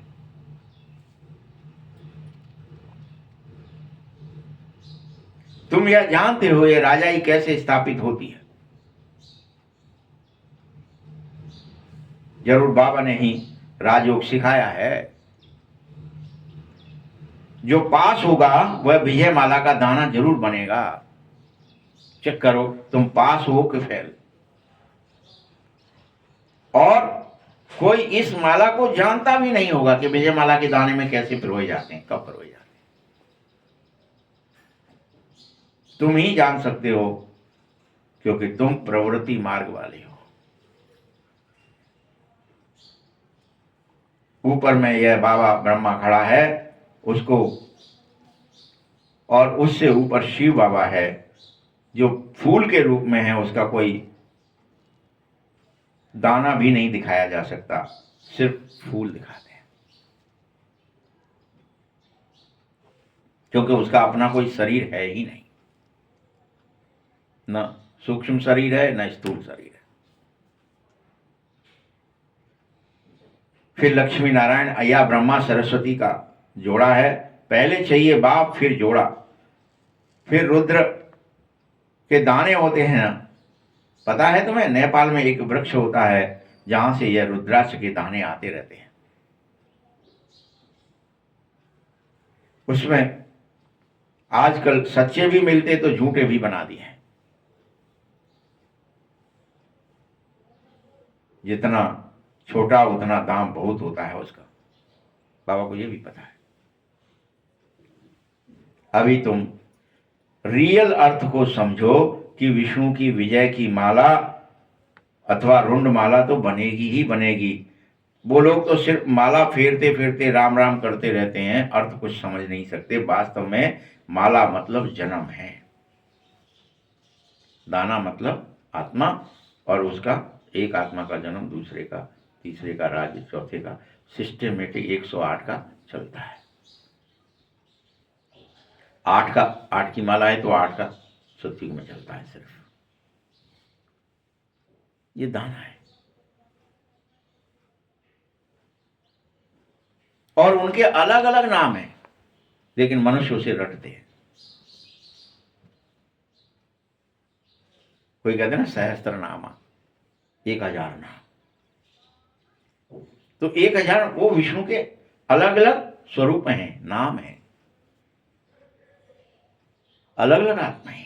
तुम यह जानते हो ये राजाई कैसे स्थापित होती है? जरूर बाबा ने ही राजयोग सिखाया है। जो पास होगा वह विजय माला का दाना जरूर बनेगा। चेक करो तुम पास हो कि फेल। और कोई इस माला को जानता भी नहीं होगा कि विजय माला के दाने में कैसे पिरोए जाते हैं, कब पिरोए जाते हैं। तुम ही जान सकते हो, क्योंकि तुम प्रवृत्ति मार्ग वाले हो। ऊपर में यह बाबा ब्रह्मा खड़ा है, उसको, और उससे ऊपर शिव बाबा है जो फूल के रूप में है। उसका कोई दाना भी नहीं दिखाया जा सकता, सिर्फ फूल दिखाते हैं, क्योंकि उसका अपना कोई शरीर है ही नहीं। न सूक्ष्म शरीर है, न स्थूल शरीर है। फिर लक्ष्मी नारायण अय्या ब्रह्मा सरस्वती का जोड़ा है। पहले चाहिए बाप, फिर जोड़ा, फिर रुद्र के दाने होते हैं ना। पता है तुम्हें, नेपाल में एक वृक्ष होता है जहां से यह रुद्राक्ष के दाने आते रहते हैं। उसमें आजकल सच्चे भी मिलते तो झूठे भी बना दिए हैं। जितना छोटा उतना दाम बहुत होता है उसका, बाबा को ये भी पता है। अभी तुम रियल अर्थ को समझो कि विष्णु की विजय की माला अथवा रुंड माला तो बनेगी ही बनेगी। वो लोग तो सिर्फ माला फेरते फेरते राम राम करते रहते हैं, अर्थ कुछ समझ नहीं सकते। वास्तव में माला मतलब जन्म है, दाना मतलब आत्मा, और उसका एक आत्मा का जन्म, दूसरे का, तीसरे का राज्य, चौथे का, सिस्टमेटिक 108 का चलता है। 8 की माला है तो 8 का सतयुग में चलता है सिर्फ। ये दाना है। और उनके अलग अलग नाम हैं, लेकिन मनुष्य उसे रटते हैं। कोई कहते हैं ना सहस्त्र नामा, 1000 नाम। तो 1000 वो विष्णु के अलग अलग स्वरूप हैं, नाम हैं, अलग अलग आत्माएं हैं।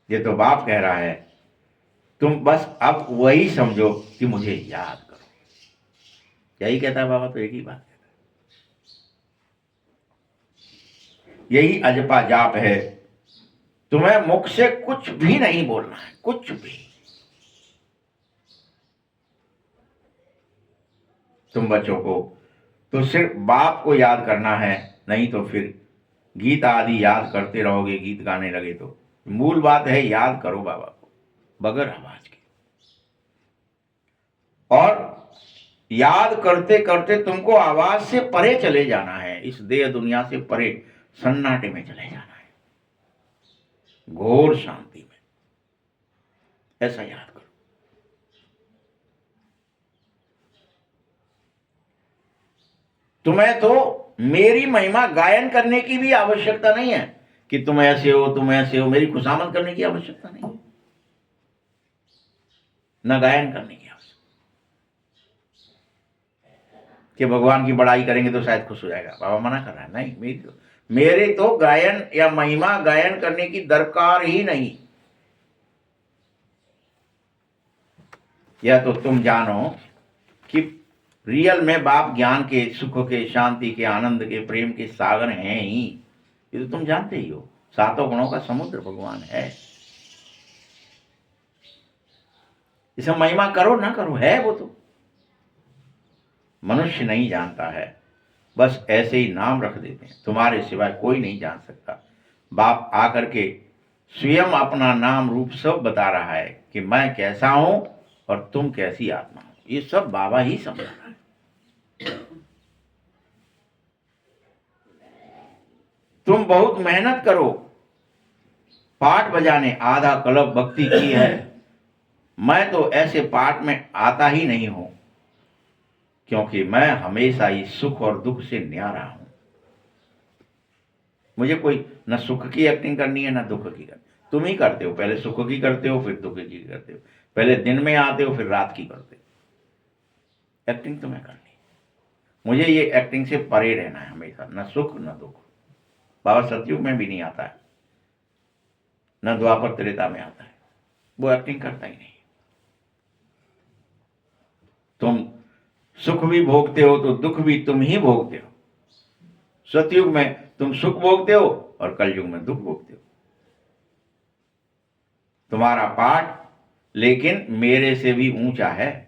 ये तो बाप कह रहा है, तुम बस अब वही समझो कि मुझे याद करो। यही कहता है बाबा, तो एक ही बात कहता है। यही अजपा जाप है। तुम्हें मुख से कुछ भी नहीं बोलना है, कुछ भी। तुम बच्चों को तो सिर्फ बाप को याद करना है, नहीं तो फिर गीत आदि याद करते रहोगे, गीत गाने लगे तो। मूल बात है याद करो बाबा को बगैर आवाज के। और याद करते करते तुमको आवाज से परे चले जाना है, इस देह दुनिया से परे, सन्नाटे में चले जाना है, घोर शांति में। ऐसा याद करो। तुम्हें तो मेरी महिमा गायन करने की भी आवश्यकता नहीं है कि तुम ऐसे हो, तुम ऐसे हो। मेरी खुशामद करने की आवश्यकता नहीं है, न गायन करने की आवश्यकता कि भगवान की बड़ाई करेंगे तो शायद खुश हो जाएगा। बाबा मना कर रहा है, नहीं, मेरे तो गायन या महिमा गायन करने की दरकार ही नहीं। या तो तुम जानो कि रियल में बाप ज्ञान के, सुख के, शांति के, आनंद के, प्रेम के सागर हैं ही। ये तो तुम जानते ही हो, 7 गुणों का समुद्र भगवान है। इसे महिमा करो ना करो, है वो तो। मनुष्य नहीं जानता है, बस ऐसे ही नाम रख देते हैं। तुम्हारे सिवाय कोई नहीं जान सकता। बाप आकर के स्वयं अपना नाम रूप सब बता रहा है कि मैं कैसा हूं और तुम कैसी आत्मा हो। ये सब बाबा ही समझा रहा है। तुम बहुत मेहनत करो, पाठ बजाने आधा कल्प भक्ति की है। मैं तो ऐसे पाठ में आता ही नहीं हूं, क्योंकि मैं हमेशा ही सुख और दुख से न्यारा हूं। मुझे कोई न सुख की एक्टिंग करनी है, न दुख की करनी। तुम ही करते हो, पहले सुख की करते हो, फिर दुख की करते हो। पहले दिन में आते हो, फिर रात की करते हो। एक्टिंग तुम्हें करनी है। मुझे ये एक्टिंग से परे रहना है हमेशा, न सुख न दुख। बाबा सतयुग में भी नहीं आता है, न द्वापर त्रेता में आता है। वो एक्टिंग करता ही नहीं। तुम सुख भी भोगते हो तो दुख भी तुम ही भोगते हो। सतयुग में तुम सुख भोगते हो और कलयुग में दुख भोगते हो। तुम्हारा पाठ लेकिन मेरे से भी ऊंचा है।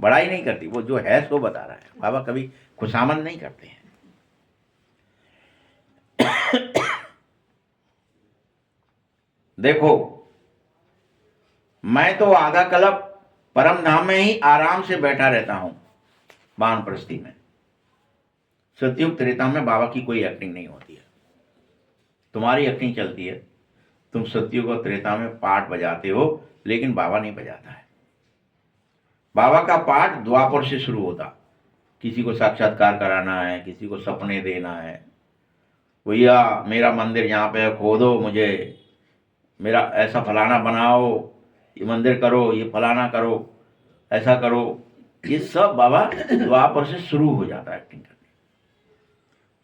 बड़ाई नहीं करती, वो जो है सो बता रहा है। बाबा कभी खुशामद नहीं करते हैं। देखो, मैं तो आधा कल्प परम धाम में ही आराम से बैठा रहता हूं, वानप्रस्थी में। सतयुग त्रेता में बाबा की कोई एक्टिंग नहीं होती है, तुम्हारी एक्टिंग चलती है। तुम सतयुग और त्रेता में पाठ बजाते हो, लेकिन बाबा नहीं बजाता है। बाबा का पाठ द्वापर से शुरू होता। किसी को साक्षात्कार कराना है, किसी को सपने देना है, भैया मेरा मंदिर यहाँ पे खोदो, मुझे मेरा ऐसा फलाना बनाओ, ये मंदिर करो, ये फलाना करो, ऐसा करो। ये सब बाबा द्वापर से शुरू हो जाता है एक्टिंग करने।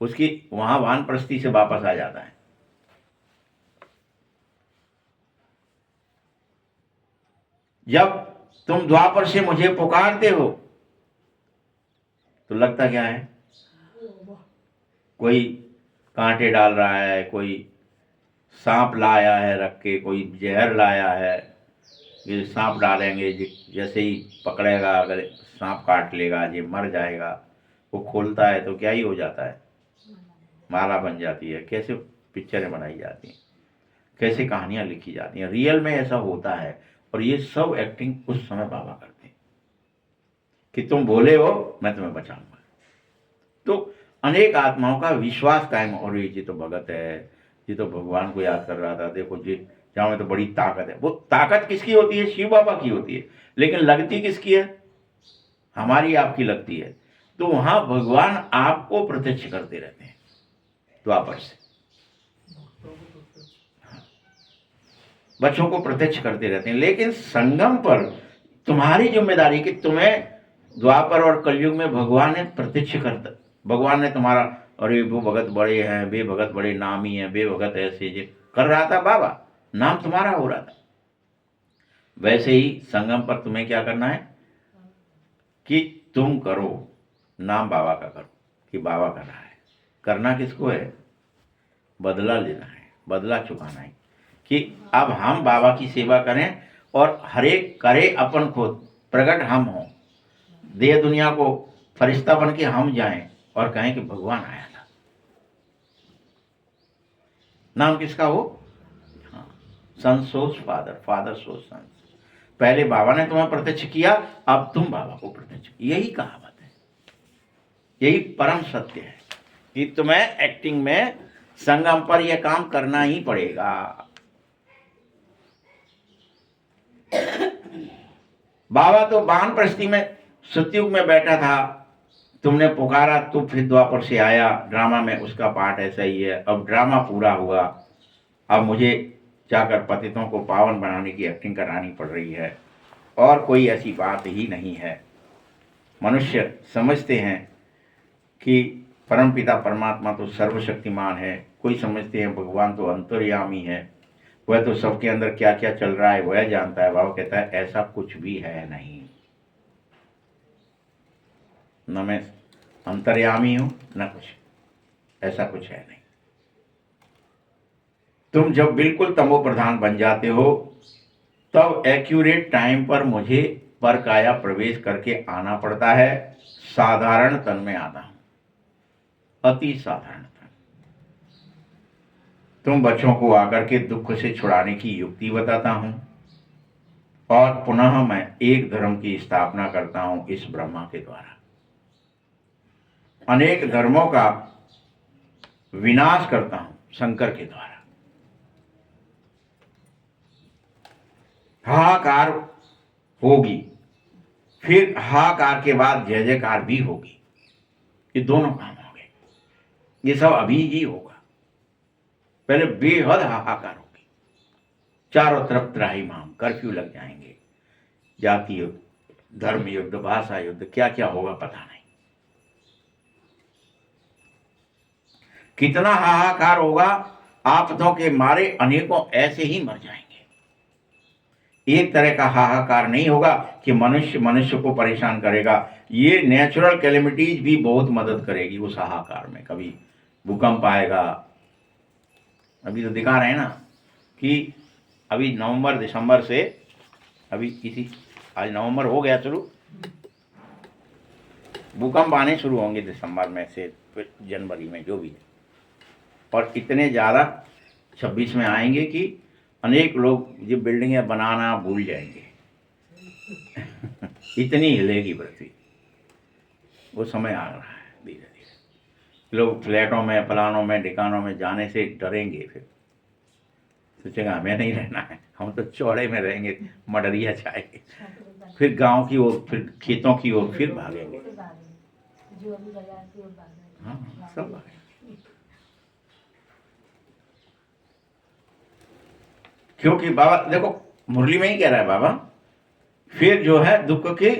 उसकी वहां वानप्रस्थी से वापस आ जाता है। जब तुम द्वापर से मुझे पुकारते हो, तो लगता क्या है? कोई कांटे डाल रहा है, कोई सांप लाया है रख के, कोई जहर लाया है, ये सांप डालेंगे, जैसे ही पकड़ेगा अगर सांप काट लेगा, ये मर जाएगा। वो खोलता है तो क्या ही हो जाता है, माला बन जाती है। कैसे पिक्चरें बनाई जाती हैं, कैसे कहानियां लिखी जाती हैं, रियल में ऐसा होता है। और ये सब एक्टिंग उस समय बाबा करते हैं कि तुम बोले हो मैं तुम्हें बचाऊंगा। तो अनेक आत्माओं का विश्वास कायम। और ये तो भगत है, ये तो भगवान को याद कर रहा था, देखो जी जहाँ में तो बड़ी ताकत है। वो ताकत किसकी होती है? शिव बाबा की होती है। लेकिन लगती किसकी है? हमारी आपकी लगती है। तो वहां भगवान आपको प्रत्यक्ष करते रहते हैं द्वापर से, बच्चों को प्रत्यक्ष करते रहते हैं। लेकिन संगम पर तुम्हारी जिम्मेदारी कि तुम्हें द्वापर और कलयुग में भगवान ने प्रत्यक्ष करता, भगवान ने तुम्हारा, अरे वो भगत बड़े हैं, बे भगत बड़े नामी हैं, बे भगत ऐसे जे कर रहा था बाबा, नाम तुम्हारा हो रहा था। वैसे ही संगम पर तुम्हें क्या करना है कि तुम करो, नाम बाबा का करो कि बाबा कर रहा है। करना किसको है? बदला लेना है, बदला चुकाना है कि अब हम बाबा की सेवा करें और हर एक करे अपन खुद, प्रकट हम हों, दे दुनिया को फरिश्ता बन के हम जाएं और कहें कि भगवान आया था। नाम किसका हो? हाँ, सन सोच फादर, फादर सोच सन। पहले बाबा ने तुम्हें प्रत्यक्ष किया, अब तुम बाबा को प्रत्यक्ष। यही कहावत है, यही परम सत्य है कि तुम्हें एक्टिंग में संगम पर यह काम करना ही पड़ेगा। बाबा तो वानप्रस्थी में सतयुग में बैठा था, तुमने पुकारा तो फिर द्वापर से आया। ड्रामा में उसका पार्ट ऐसा ही है। अब ड्रामा पूरा हुआ, अब मुझे जाकर पतितों को पावन बनाने की एक्टिंग करानी पड़ रही है। और कोई ऐसी बात ही नहीं है। मनुष्य समझते हैं कि परमपिता परमात्मा तो सर्वशक्तिमान है, कोई समझते हैं भगवान तो अंतर्यामी है, वह तो सबके अंदर क्या क्या चल रहा है वह जानता है। बाबा कहता है ऐसा कुछ भी है नहीं, न मैं अंतर्यामी हूं न कुछ, ऐसा कुछ है नहीं। तुम जब बिल्कुल तमो प्रधान बन जाते हो तब एक्यूरेट टाइम पर मुझे पर काया प्रवेश करके आना पड़ता है। साधारण तन में आता हूं, अति साधारण तन। तुम बच्चों को आकर के दुख से छुड़ाने की युक्ति बताता हूं और पुनः मैं एक धर्म की स्थापना करता हूं इस ब्रह्मा के द्वारा। अनेक धर्मों का विनाश करता हूं शंकर के द्वारा। हाहाकार होगी, फिर हाहाकार के बाद जय जयकार भी होगी। ये दोनों काम हो गए, ये सब अभी ही होगा। पहले बेहद हाहाकार होगी, चारों तरफ त्राहिमाम, कर्फ्यू लग जाएंगे, जाति युद्ध, धर्म युद्ध, भाषा युद्ध, क्या क्या होगा पता नहीं। कितना हाहाकार होगा, आफतों के मारे अनेकों ऐसे ही मर जाएंगे। एक तरह का हाहाकार नहीं होगा कि मनुष्य मनुष्य को परेशान करेगा। ये नेचुरल कैलेमिटीज भी बहुत मदद करेगी उस हाहाकार में। कभी भूकंप आएगा, अभी तो दिखा रहे हैं ना कि अभी नवंबर दिसंबर से, अभी किसी आज नवंबर हो गया शुरू, भूकंप आने शुरू होंगे दिसंबर में से फिर जनवरी में, जो भी है। और इतने ज़्यादा 26 में आएंगे कि अनेक लोग ये बिल्डिंगें बनाना भूल जाएंगे। इतनी हिलेगी पृथ्वी, वो समय आ रहा है धीरे धीरे। लोग फ्लैटों में, फलानों में, ठिकानों में जाने से डरेंगे, फिर सोचेगा हमें नहीं रहना है, हम तो चौड़े में रहेंगे, मडरिया जाएंगे, फिर गांव की ओर, फिर खेतों की ओर फिर भागेंगे। हाँ, सब भागेंगे। क्योंकि बाबा देखो मुरली में ही कह रहा है बाबा, फिर जो है दुख के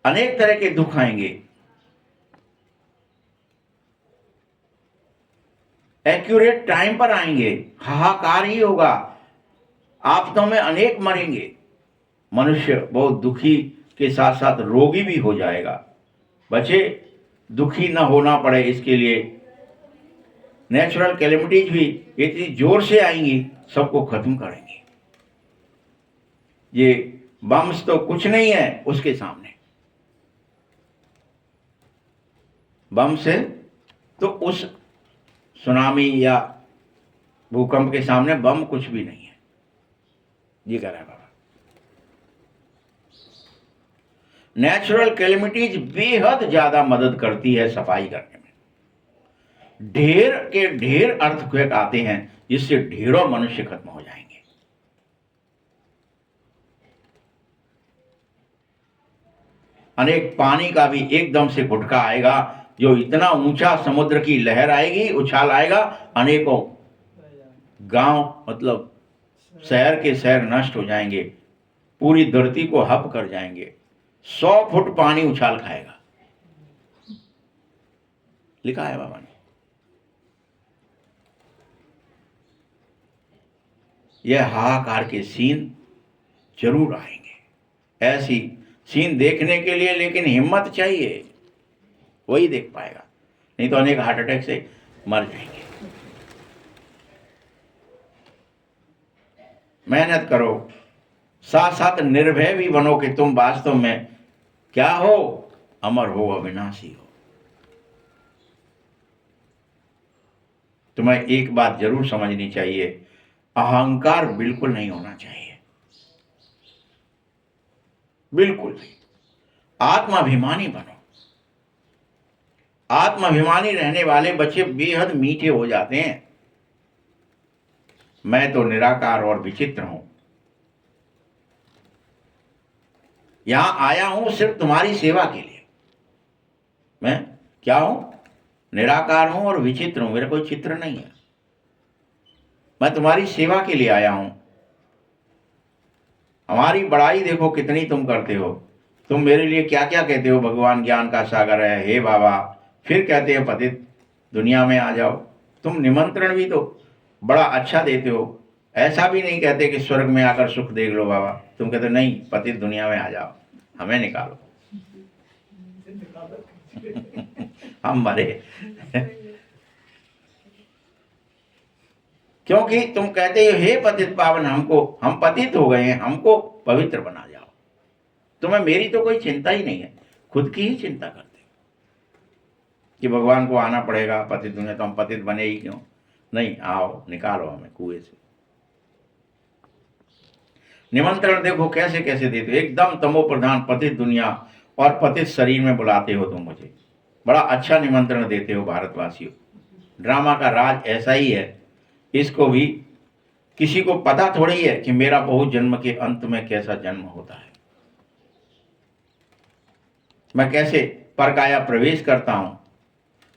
अनेक तरह के दुख आएंगे। एक्यूरेट टाइम पर आएंगे, हाहाकार ही होगा, आफतों में अनेक मरेंगे। मनुष्य बहुत दुखी के साथ साथ रोगी भी हो जाएगा। बच्चे दुखी न होना पड़े इसके लिए नेचुरल कैलेमिटीज भी इतनी जोर से आएंगी, सबको खत्म करेंगी। ये बम्स तो कुछ नहीं है उसके सामने। बम से तो उस सुनामी या भूकंप के सामने बम कुछ भी नहीं है। ये कह रहा है बाबा। नेचुरल कैलेमिटीज बेहद ज्यादा मदद करती है सफाई करने में। ढेर के ढेर अर्थक्वेक आते हैं जिससे ढेरों मनुष्य खत्म हो जाएंगे। अनेक पानी का भी एकदम से गुटका आएगा, जो इतना ऊंचा समुद्र की लहर आएगी, उछाल आएगा, अनेकों गांव मतलब शहर के शहर नष्ट हो जाएंगे, पूरी धरती को हप कर जाएंगे। 100 फुट पानी उछाल खाएगा, लिखा है बाबा ने। यह हाहाकार के सीन जरूर आएंगे। ऐसी सीन देखने के लिए लेकिन हिम्मत चाहिए, वही देख पाएगा, नहीं तो अनेक हार्ट अटैक से मर जाएंगे। मेहनत करो, साथ साथ निर्भय भी बनो कि तुम वास्तव में क्या हो, अमर हो, अविनाशी हो। तुम्हें एक बात जरूर समझनी चाहिए, अहंकार बिल्कुल नहीं होना चाहिए, बिल्कुल नहीं। आत्माभिमानी बनो। आत्माभिमानी रहने वाले बच्चे बेहद मीठे हो जाते हैं। मैं तो निराकार और विचित्र हूं, यहां आया हूं सिर्फ तुम्हारी सेवा के लिए। मैं क्या हूं? निराकार हूं और विचित्र हूं, मेरा कोई चित्र नहीं है। मैं तुम्हारी सेवा के लिए आया हूं। हमारी बड़ाई देखो कितनी तुम करते हो। तुम मेरे लिए क्या क्या कहते हो, भगवान ज्ञान का सागर है, हे बाबा, फिर कहते हैं पतित दुनिया में आ जाओ। तुम निमंत्रण भी तो बड़ा अच्छा देते हो, ऐसा भी नहीं कहते कि स्वर्ग में आकर सुख देख लो बाबा। तुम कहते नहीं, पतित दुनिया में आ जाओ, हमें निकालो। हम मरे। क्योंकि तुम कहते हो हे पतित पावन, हम पतित हो गए हैं, हमको पवित्र बना जाओ। तुम्हें मेरी तो कोई चिंता ही नहीं है, खुद की ही चिंता करते हो कि भगवान को आना पड़ेगा पतित दुनिया, तो हम पतित बने ही क्यों? नहीं, आओ निकालो हमें कुएं से। निमंत्रण देखो कैसे कैसे देते हो, एकदम तमो प्रधान पतित दुनिया और पतित शरीर में बुलाते हो तुम मुझे। बड़ा अच्छा निमंत्रण देते हो भारतवासियों। ड्रामा का राज ऐसा ही है, इसको भी किसी को पता थोड़ी है कि मेरा बहुत जन्म के अंत में कैसा जन्म होता है, मैं कैसे परकाया प्रवेश करता हूं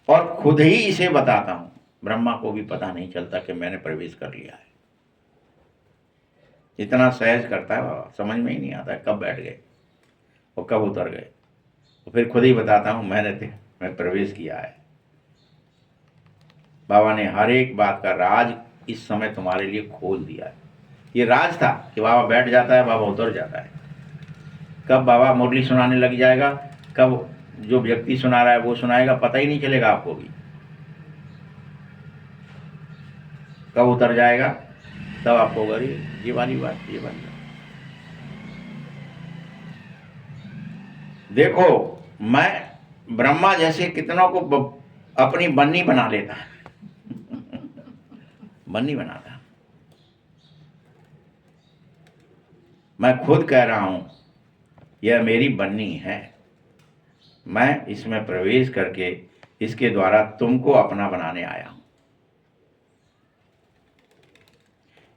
और खुद ही इसे बताता हूं। ब्रह्मा को भी पता नहीं चलता कि मैंने प्रवेश कर लिया है। इतना सहज करता है बाबा, समझ में ही नहीं आता कब बैठ गए और कब उतर गए। तो फिर खुद ही बताता हूं मैं प्रवेश किया है। बाबा ने हर एक बात का राज इस समय तुम्हारे लिए खोल दिया है। ये राज था कि बाबा बैठ जाता है, बाबा उतर जाता है। कब बाबा मुरली सुनाने लग जाएगा, कब जो व्यक्ति सुना रहा है वो सुनाएगा, पता ही नहीं चलेगा आपको भी। कब उतर जाएगा तब आपको होगा ये वाली बात, ये वाली बात। देखो, मैं ब्रह्मा जैसे कितनों को अपनी बन्नी बना लेता है। बन्नी बनाता। मैं खुद कह रहा हूं यह मेरी बन्नी है, मैं इसमें प्रवेश करके इसके द्वारा तुमको अपना बनाने आया हूं।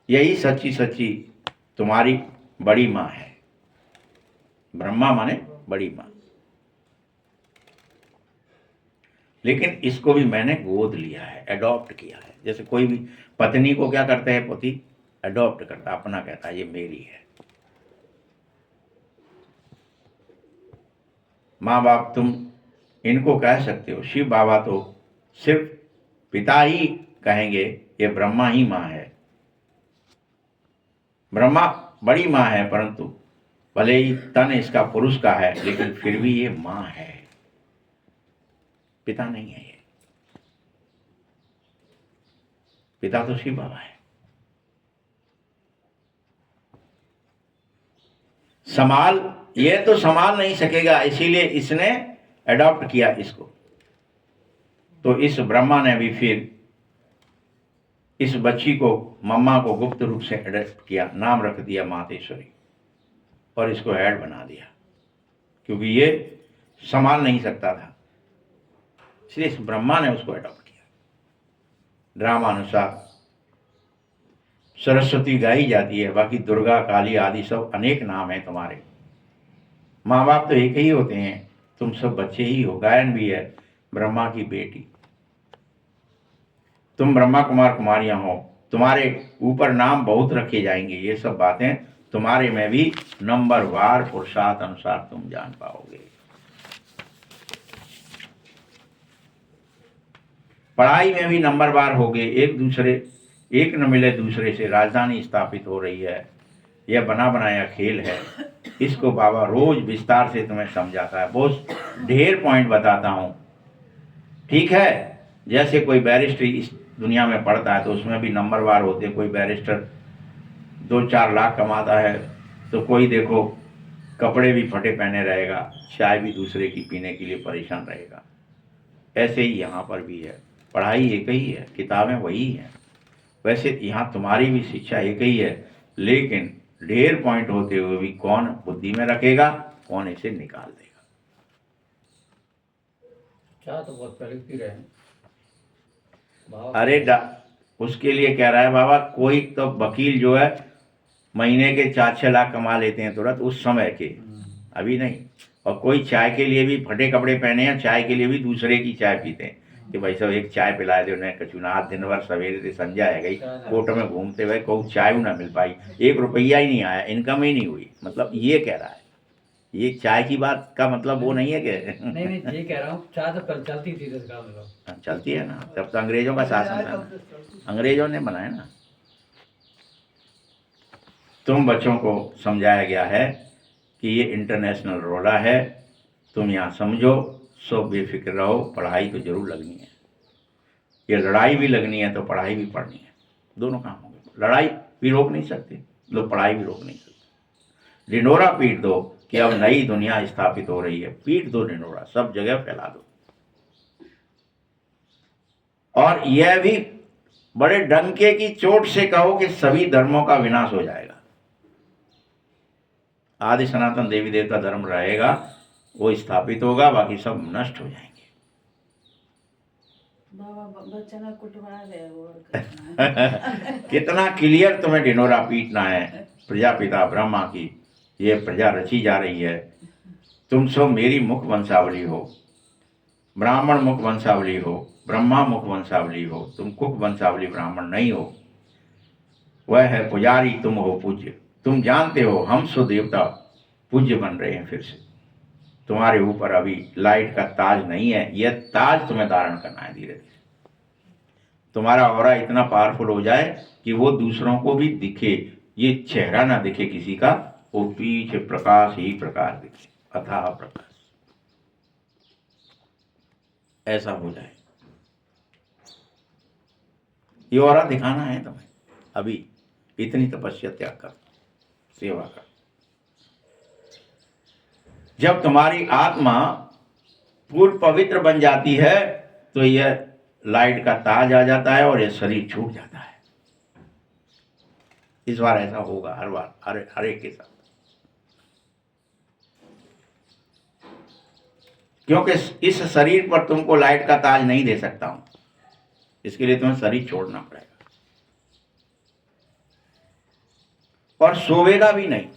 यही सच्ची सच्ची तुम्हारी बड़ी मां है। ब्रह्मा माने बड़ी मां। लेकिन इसको भी मैंने गोद लिया है, एडॉप्ट किया है। जैसे कोई भी पत्नी को क्या करते हैं, पति एडॉप्ट करता, अपना कहता है ये मेरी है। माँ बाप तुम इनको कह सकते हो, शिव बाबा तो सिर्फ पिता ही कहेंगे, ये ब्रह्मा ही माँ है। ब्रह्मा बड़ी माँ है, परंतु भले ही तन इसका पुरुष का है, लेकिन फिर भी ये माँ है, पिता नहीं है। ये पिता तो शिव बाबा है। ये तो संभाल नहीं सकेगा, इसीलिए इसने अडॉप्ट किया इसको। तो इस ब्रह्मा ने भी फिर इस बच्ची को, मम्मा को गुप्त रूप से अडॉप्ट किया, नाम रख दिया मातेश्वरी, और इसको हेड बना दिया, क्योंकि ये संभाल नहीं सकता था, इसलिए इस ब्रह्मा ने उसको अडॉप्ट किया। ड्रामा अनुसार सरस्वती गाई जाती है, बाकी दुर्गा, काली आदि सब अनेक नाम है तुम्हारे। माँ बाप तो एक ही होते हैं, तुम सब बच्चे ही हो। गायन भी है, ब्रह्मा की बेटी, तुम ब्रह्मा कुमार कुमारियां हो, तुम्हारे ऊपर नाम बहुत रखे जाएंगे। ये सब बातें तुम्हारे में भी नंबरवार पुरुषार्थ अनुसार तुम जान पाओगे। पढ़ाई में भी नंबरवार होगे। एक न मिले दूसरे से राजधानी स्थापित हो रही है, यह बना बनाया खेल है। इसको बाबा रोज विस्तार से तुम्हें समझाता है, बहुत ढेर पॉइंट बताता हूँ, ठीक है। जैसे कोई बैरिस्ट्री इस दुनिया में पढ़ता है तो उसमें भी नंबरवार होते हैं। कोई बैरिस्टर 2-4 लाख कमाता है, तो कोई देखो कपड़े भी फटे पहने रहेगा, चाय भी दूसरे की पीने के लिए परेशान रहेगा। ऐसे ही यहाँ पर भी है, पढ़ाई एक ही है, किताबें वही हैं। वैसे यहाँ तुम्हारी भी शिक्षा एक ही है, लेकिन ढेर पॉइंट होते हुए भी कौन बुद्धि में रखेगा, कौन इसे निकाल देगा। चाय तो बहुत पहले पी रहे हैं अरे उसके लिए कह रहा है बाबा, कोई तो वकील जो है महीने के 4-6 लाख कमा लेते हैं तुरंत, उस समय के, अभी नहीं। और कोई चाय के लिए भी फटे कपड़े पहने हैं, चाय के लिए भी दूसरे की चाय पीते हैं कि भाई साहब एक चाय पिला दे उन्हें, कचुनाथ दिन भर सवेरे से संध्या है गई, कोर्ट में घूमते हुए कोई चाय ना मिल पाई, 1 रुपया ही नहीं आया, इनकम ही नहीं हुई। मतलब ये कह रहा है, ये चाय की बात का मतलब वो नहीं है कि नहीं ये कह रहा हूँ, चाय तो कल चलती थी इस गाँव में, चलती है ना, तब तो अंग्रेजों का शासन था ना, अंग्रेजों ने बनाया ना। तुम बच्चों को समझाया गया है कि ये इंटरनेशनल रोला है, तुम यहाँ समझो, सब बेफिक्र रहो। पढ़ाई तो जरूर लगनी है, ये लड़ाई भी लगनी है तो पढ़ाई भी पढ़नी है, दोनों काम होंगे। लड़ाई भी रोक नहीं सकते लोग, पढ़ाई भी रोक नहीं सकते। ढिंढोरा पीट दो कि अब नई दुनिया स्थापित हो रही है, पीट दो ढिंढोरा, सब जगह फैला दो। और यह भी बड़े डंके की चोट से कहो कि सभी धर्मों का विनाश हो जाएगा। आदि सनातन देवी देवता धर्म रहेगा, वो स्थापित होगा, बाकी सब नष्ट हो जाएंगे। बच्चा कुटवा रहे हो कितना क्लियर तुम्हें ढिंढोरा पीटना है। प्रजापिता ब्रह्मा की ये प्रजा रची जा रही है, तुम सब मेरी मुख वंशावली हो, ब्राह्मण मुख वंशावली हो, ब्रह्मा मुख वंशावली हो, तुम कुक वंशावली ब्राह्मण नहीं हो। वह है पुजारी, तुम हो पूज्य। तुम जानते हो हम सो देवता पूज्य बन रहे हैं फिर से। तुम्हारे ऊपर अभी लाइट का ताज नहीं है, यह ताज तुम्हें धारण करना है धीरे धीरे। तुम्हारा ऑरा इतना पावरफुल हो जाए कि वो दूसरों को भी दिखे, ये चेहरा ना दिखे किसी का, वो पीछे प्रकाश ही प्रकाश दिखे, अथाह प्रकाश, ऐसा हो जाए। ये ऑरा दिखाना है तुम्हें, अभी इतनी तपस्या त्याग कर, सेवा कर। जब तुम्हारी आत्मा पूर्ण पवित्र बन जाती है तो यह लाइट का ताज आ जाता है और यह शरीर छूट जाता है। इस बार ऐसा होगा, हर बार, हर एक के साथ। क्योंकि इस शरीर पर तुमको लाइट का ताज नहीं दे सकता हूं, इसके लिए तुम्हें शरीर छोड़ना पड़ेगा, और सोवेगा भी नहीं।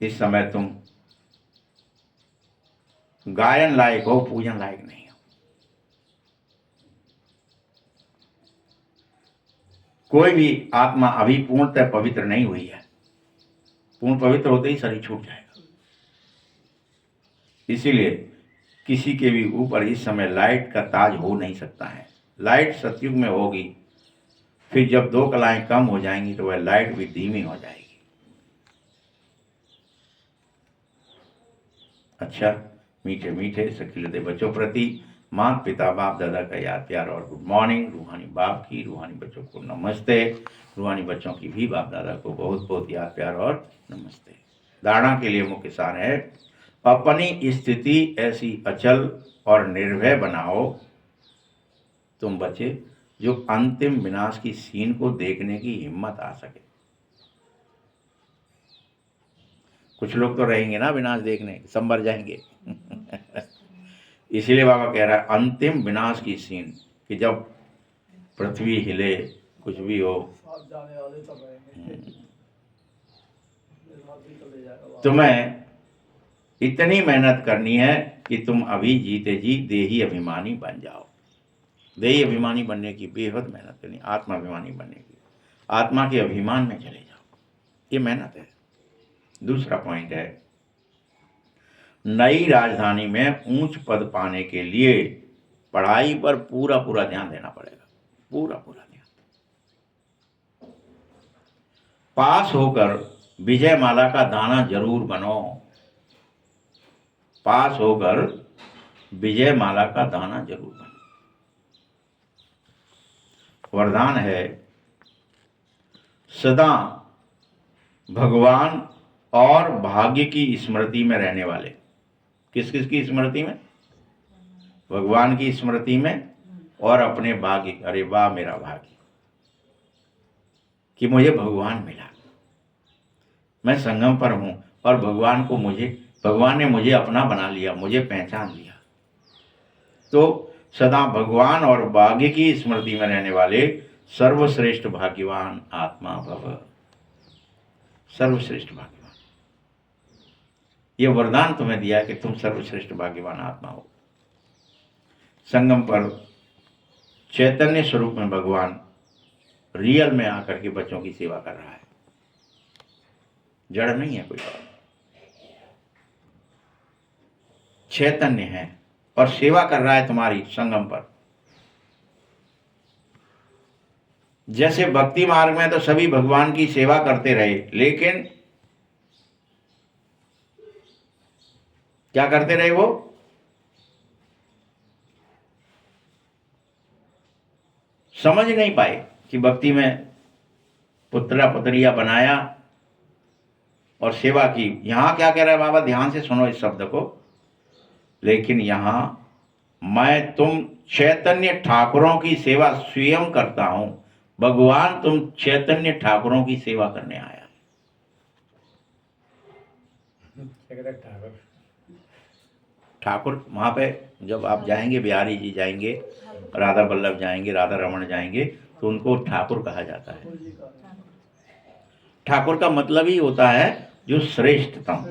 इस समय तुम गायन लायक हो, पूजन लायक नहीं हो। कोई भी आत्मा अभी पूर्णतः पवित्र नहीं हुई है, पूर्ण पवित्र होते ही शरीर छूट जाएगा। इसीलिए किसी के भी ऊपर इस समय लाइट का ताज हो नहीं सकता है। लाइट सतयुग में होगी, फिर जब 2 कलाएं कम हो जाएंगी तो वह लाइट भी धीमी हो जाएगी। अच्छा, मीठे मीठे सखिलते बच्चों प्रति माता पिता बाप दादा का याद प्यार और गुड मॉर्निंग। रूहानी बाप की रूहानी बच्चों को नमस्ते। रूहानी बच्चों की भी बाप दादा को बहुत बहुत याद प्यार और नमस्ते। धारणा के लिए मुख्य सार है, अपनी स्थिति ऐसी अचल और निर्भय बनाओ तुम बच्चे, जो अंतिम विनाश की सीन को देखने की हिम्मत आ सके। कुछ लोग तो रहेंगे ना विनाश देखने, संभर जाएंगे इसीलिए बाबा कह रहा है अंतिम विनाश की सीन, कि जब पृथ्वी हिले, कुछ भी हो, साथ जाने वाले तब रहेंगे, इस बात भी चले जाएगा। तुम्हें इतनी मेहनत करनी है कि तुम अभी जीते जी देही अभिमानी बन जाओ। देही अभिमानी बनने की बेहद मेहनत करनी, आत्माभिमानी बनने की, आत्मा के अभिमान में चले जाओ, ये मेहनत है। दूसरा पॉइंट है, नई राजधानी में ऊंच पद पाने के लिए पढ़ाई पर पूरा पूरा ध्यान देना पड़ेगा, पूरा पूरा ध्यान। पास होकर विजय माला का दाना जरूर बनो, पास होकर विजय माला का दाना जरूर बनो। वरदान है, सदा भगवान और भाग्य की स्मृति में रहने वाले। किस किस की स्मृति में? भगवान की स्मृति में और अपने भाग्य। अरे वाह मेरा भाग्य कि मुझे भगवान मिला, मैं संगम पर हूं और भगवान ने मुझे अपना बना लिया, मुझे पहचान लिया। तो सदा भगवान और भाग्य की स्मृति में रहने वाले सर्वश्रेष्ठ भाग्यवान आत्मा भव, सर्वश्रेष्ठ भाग्यवान। ये वरदान तुम्हें दिया है कि तुम सर्वश्रेष्ठ भाग्यवान आत्मा हो। संगम पर चैतन्य स्वरूप में भगवान रियल में आकर के बच्चों की सेवा कर रहा है, जड़ नहीं है कोई और, चैतन्य है और सेवा कर रहा है तुम्हारी संगम पर। जैसे भक्ति मार्ग में तो सभी भगवान की सेवा करते रहे, लेकिन क्या करते रहे? वो समझ नहीं पाए कि भक्ति में पुतला पुतलिया बनाया और सेवा की। यहां क्या कह रहा है बाबा, ध्यान से सुनो इस शब्द को। लेकिन यहां मैं तुम चैतन्य ठाकुरों की सेवा स्वयं करता हूं, भगवान तुम चैतन्य ठाकुरों की सेवा करने आया। ठाकुर वहां पे जब आप जाएंगे, बिहारी जी जाएंगे, राधा वल्लभ जाएंगे, राधा रमन जाएंगे, तो उनको ठाकुर कहा जाता है। ठाकुर का मतलब ही होता है जो श्रेष्ठतम।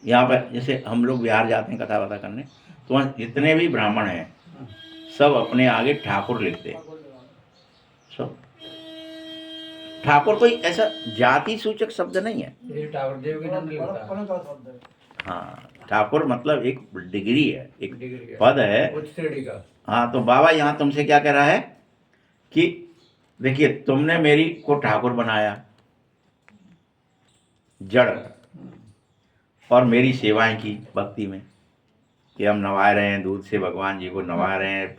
यहाँ पर जैसे हम लोग बिहार जाते हैं कथा वथा करने, तो वहाँ जितने भी ब्राह्मण हैं सब अपने आगे ठाकुर लिखते हैं। सब ठाकुर कोई ऐसा जाति सूचक शब्द नहीं है। ये ठाकुर देव की नाम लिखता है। का शब्द है। हाँ, ठाकुर मतलब एक डिग्री है, एक डिग्री पद है, उच्च श्रेणी का। हाँ, तो बाबा यहाँ तुमसे क्या कह रहा है कि देखिए तुमने मेरी को ठाकुर बनाया जड़, और मेरी सेवाएं की भक्ति में, कि हम नवा रहे हैं, दूध से भगवान जी को नवा रहे हैं,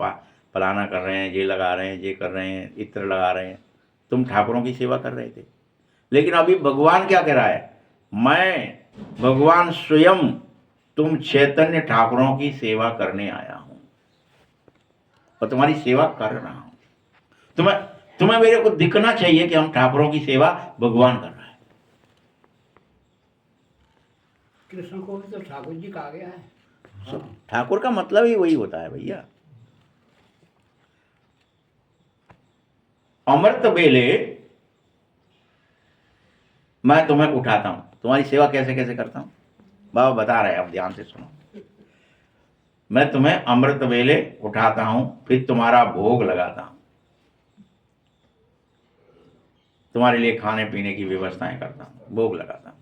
पलाना कर रहे हैं, ये लगा रहे हैं, ये कर रहे हैं, इत्र लगा रहे हैं। तुम ठाकुरों की सेवा कर रहे थे। लेकिन अभी भगवान क्या कह रहा है, मैं भगवान स्वयं तुम चैतन्य ठाकुरों की सेवा करने आया हूं और तुम्हारी सेवा कर रहा हूं। तुम्हें मेरे को दिखना चाहिए कि हम ठाकुरों की सेवा भगवान कर रहा है। कृष्ण को भी तो ठाकुर जी कहा गया है। हाँ। ठाकुर का मतलब ही वही होता है भैया। अमृत बेले मैं तुम्हें उठाता हूं, तुम्हारी सेवा कैसे कैसे करता हूं बाबा बता रहे हैं, अब ध्यान से सुनो। मैं तुम्हें अमृत बेले उठाता हूं, फिर तुम्हारा भोग लगाता हूं, तुम्हारे लिए खाने पीने की व्यवस्थाएं करता हूं, भोग लगाता हूं,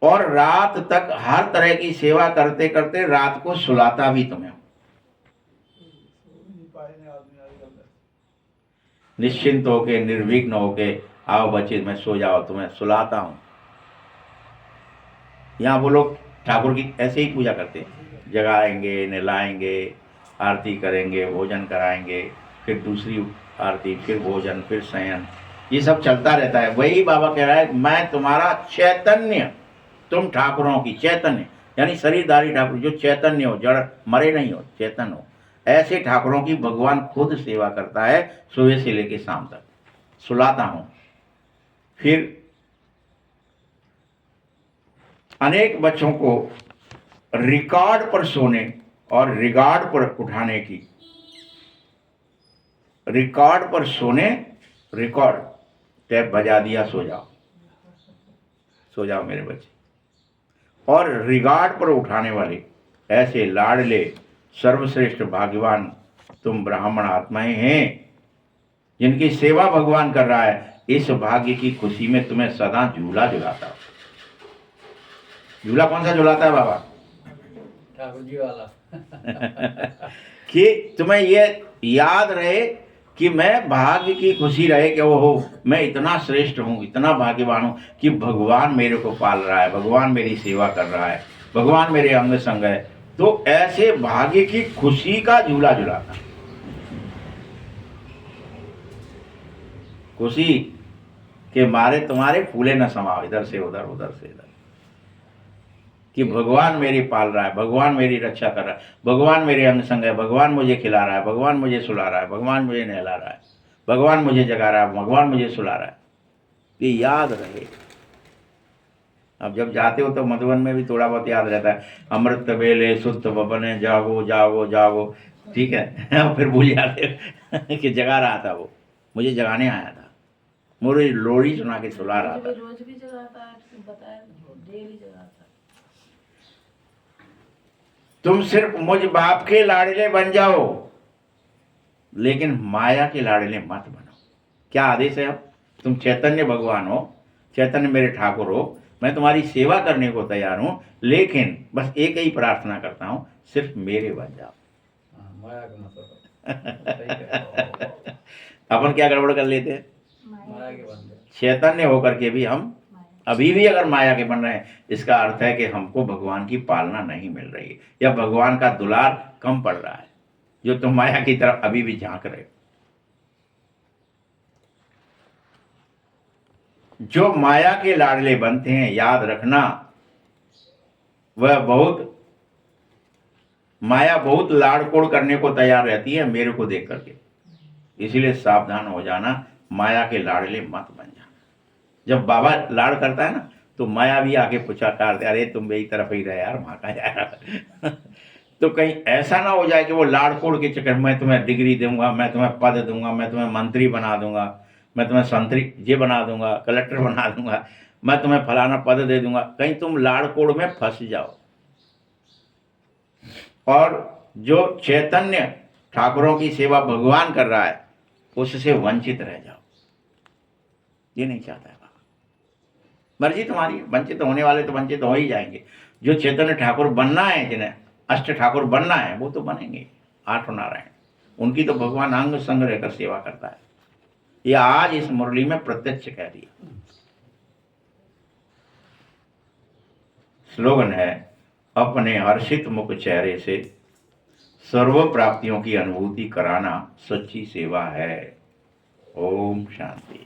और रात तक हर तरह की सेवा करते करते रात को सुलाता भी तुम्हें हूं। निश्चिंत होके, निर्विघ्न होके आओ बच्चे, मैं सो जाओ, तुम्हें सुलाता हूं। यहाँ वो लोग ठाकुर की ऐसे ही पूजा करते हैं, जगाएंगे, नहलाएंगे, आरती करेंगे, भोजन कराएंगे, फिर दूसरी आरती, फिर भोजन, फिर शयन, ये सब चलता रहता है। वही बाबा कह रहा है, मैं तुम्हारा चैतन्य, तुम ठाकुरों की चैतन्य, यानी शरीरधारी ठाकुर जो चैतन्य हो, जड़ मरे नहीं हो, चेतन हो, ऐसे ठाकुरों की भगवान खुद सेवा करता है सुबह से लेकर शाम तक। सुलाता हूं, फिर अनेक बच्चों को रिकॉर्ड पर सोने और रिकॉर्ड पर उठाने की, रिकॉर्ड पर सोने, रिकॉर्ड टैप बजा दिया, सो जाओ, सो जाओ मेरे बच्चे, और रिकॉर्ड पर उठाने वाले ऐसे लाडले सर्वश्रेष्ठ भाग्यवान तुम ब्राह्मण आत्माएं हैं जिनकी सेवा भगवान कर रहा है। इस भाग्य की खुशी में तुम्हें सदा झूला झुलाता हूं। झूला कौन सा झुलाता है बाबा? ठाकुर जी वाला। कि तुम्हें ये याद रहे कि मैं भाग्य की खुशी रहे कि ओहो मैं इतना श्रेष्ठ हूँ, इतना भाग्यवान हूँ कि भगवान मेरे को पाल रहा है, भगवान मेरी सेवा कर रहा है, भगवान मेरे अंग संग है। तो ऐसे भाग्य की खुशी का झूला झुलाना, खुशी के मारे तुम्हारे फूले न समाओ इधर से उधर, उधर से इधर, कि भगवान मेरी पाल रहा है, भगवान मेरी रक्षा कर रहा है, भगवान मेरे अंग संग है, भगवान मुझे खिला रहा है, भगवान मुझे सुला रहा है, भगवान मुझे नहला रहा है, भगवान मुझे जगा रहा है, भगवान मुझे सुला रहा है। ये याद रहे। अब जब जाते हो तो मधुबन में भी थोड़ा बहुत याद रहता है, अमृत बेले शुद्ध बबने जागो जागो जागो, ठीक है। फिर भूल जाते हो कि जगा रहा था, वो मुझे जगाने आया था, मुझे लोरी सुना के सुला रहा था। रोज भी जगाता है, बताया डेली जगाता है। तुम सिर्फ मुझ बाप के लाडले बन जाओ, लेकिन माया के लाडले मत बनो। क्या आदेश है? अब तुम चैतन्य भगवान हो, चैतन्य मेरे ठाकुर हो, मैं तुम्हारी सेवा करने को तैयार हूं, लेकिन बस एक ही प्रार्थना करता हूं, सिर्फ मेरे बन जाओ। हाँ, माया का मतलब सही कह रहे हो। अपन क्या गड़बड़ कर लेते हैं? माया के बंदे। चैतन्य होकर के भी हम अभी भी अगर माया के बन रहे हैं, इसका अर्थ है कि हमको भगवान की पालना नहीं मिल रही है, या भगवान का दुलार कम पड़ रहा है, जो तुम माया की तरफ अभी भी झांक रहे हो। जो माया के लाडले बनते हैं, याद रखना, वह बहुत माया बहुत लाड़कोड़ करने को तैयार रहती है मेरे को देख करके। इसलिए सावधान हो जाना, माया के लाडले मत बन जाना। जब बाबा लाड़ करता है ना, तो माया भी आके पूछा करते, अरे तुम मेरी तरफ ही रहे यार, वहां का यार। तो कहीं ऐसा ना हो जाए कि वो लाड़कोड़ के चक्कर में तुम्हें डिग्री दूंगा, मैं तुम्हें पद दूंगा, मैं तुम्हें मंत्री बना दूंगा, मैं तुम्हें संतरी ये बना दूंगा, कलेक्टर बना दूंगा, मैं तुम्हें फलाना पद दे दूंगा, कहीं तुम लाड़कोड़ में फंस जाओ और जो चैतन्य ठाकुरों की सेवा भगवान कर रहा है उससे वंचित रह जाओ। ये नहीं चाहता है बाबा। मर्जी तुम्हारी, वंचित होने वाले तो वंचित हो ही जाएंगे। जो चैतन्य ठाकुर बनना है, जिन्हें अष्ट ठाकुर बनना है, वो तो बनेंगे, आठ नारायण, उनकी तो भगवान अंग संग रहकर सेवा करता है। यह आज इस मुरली में प्रत्यक्ष कह दिया। स्लोगन है, अपने हर्षित मुख चेहरे से सर्व प्राप्तियों की अनुभूति कराना सच्ची सेवा है। ओम शांति।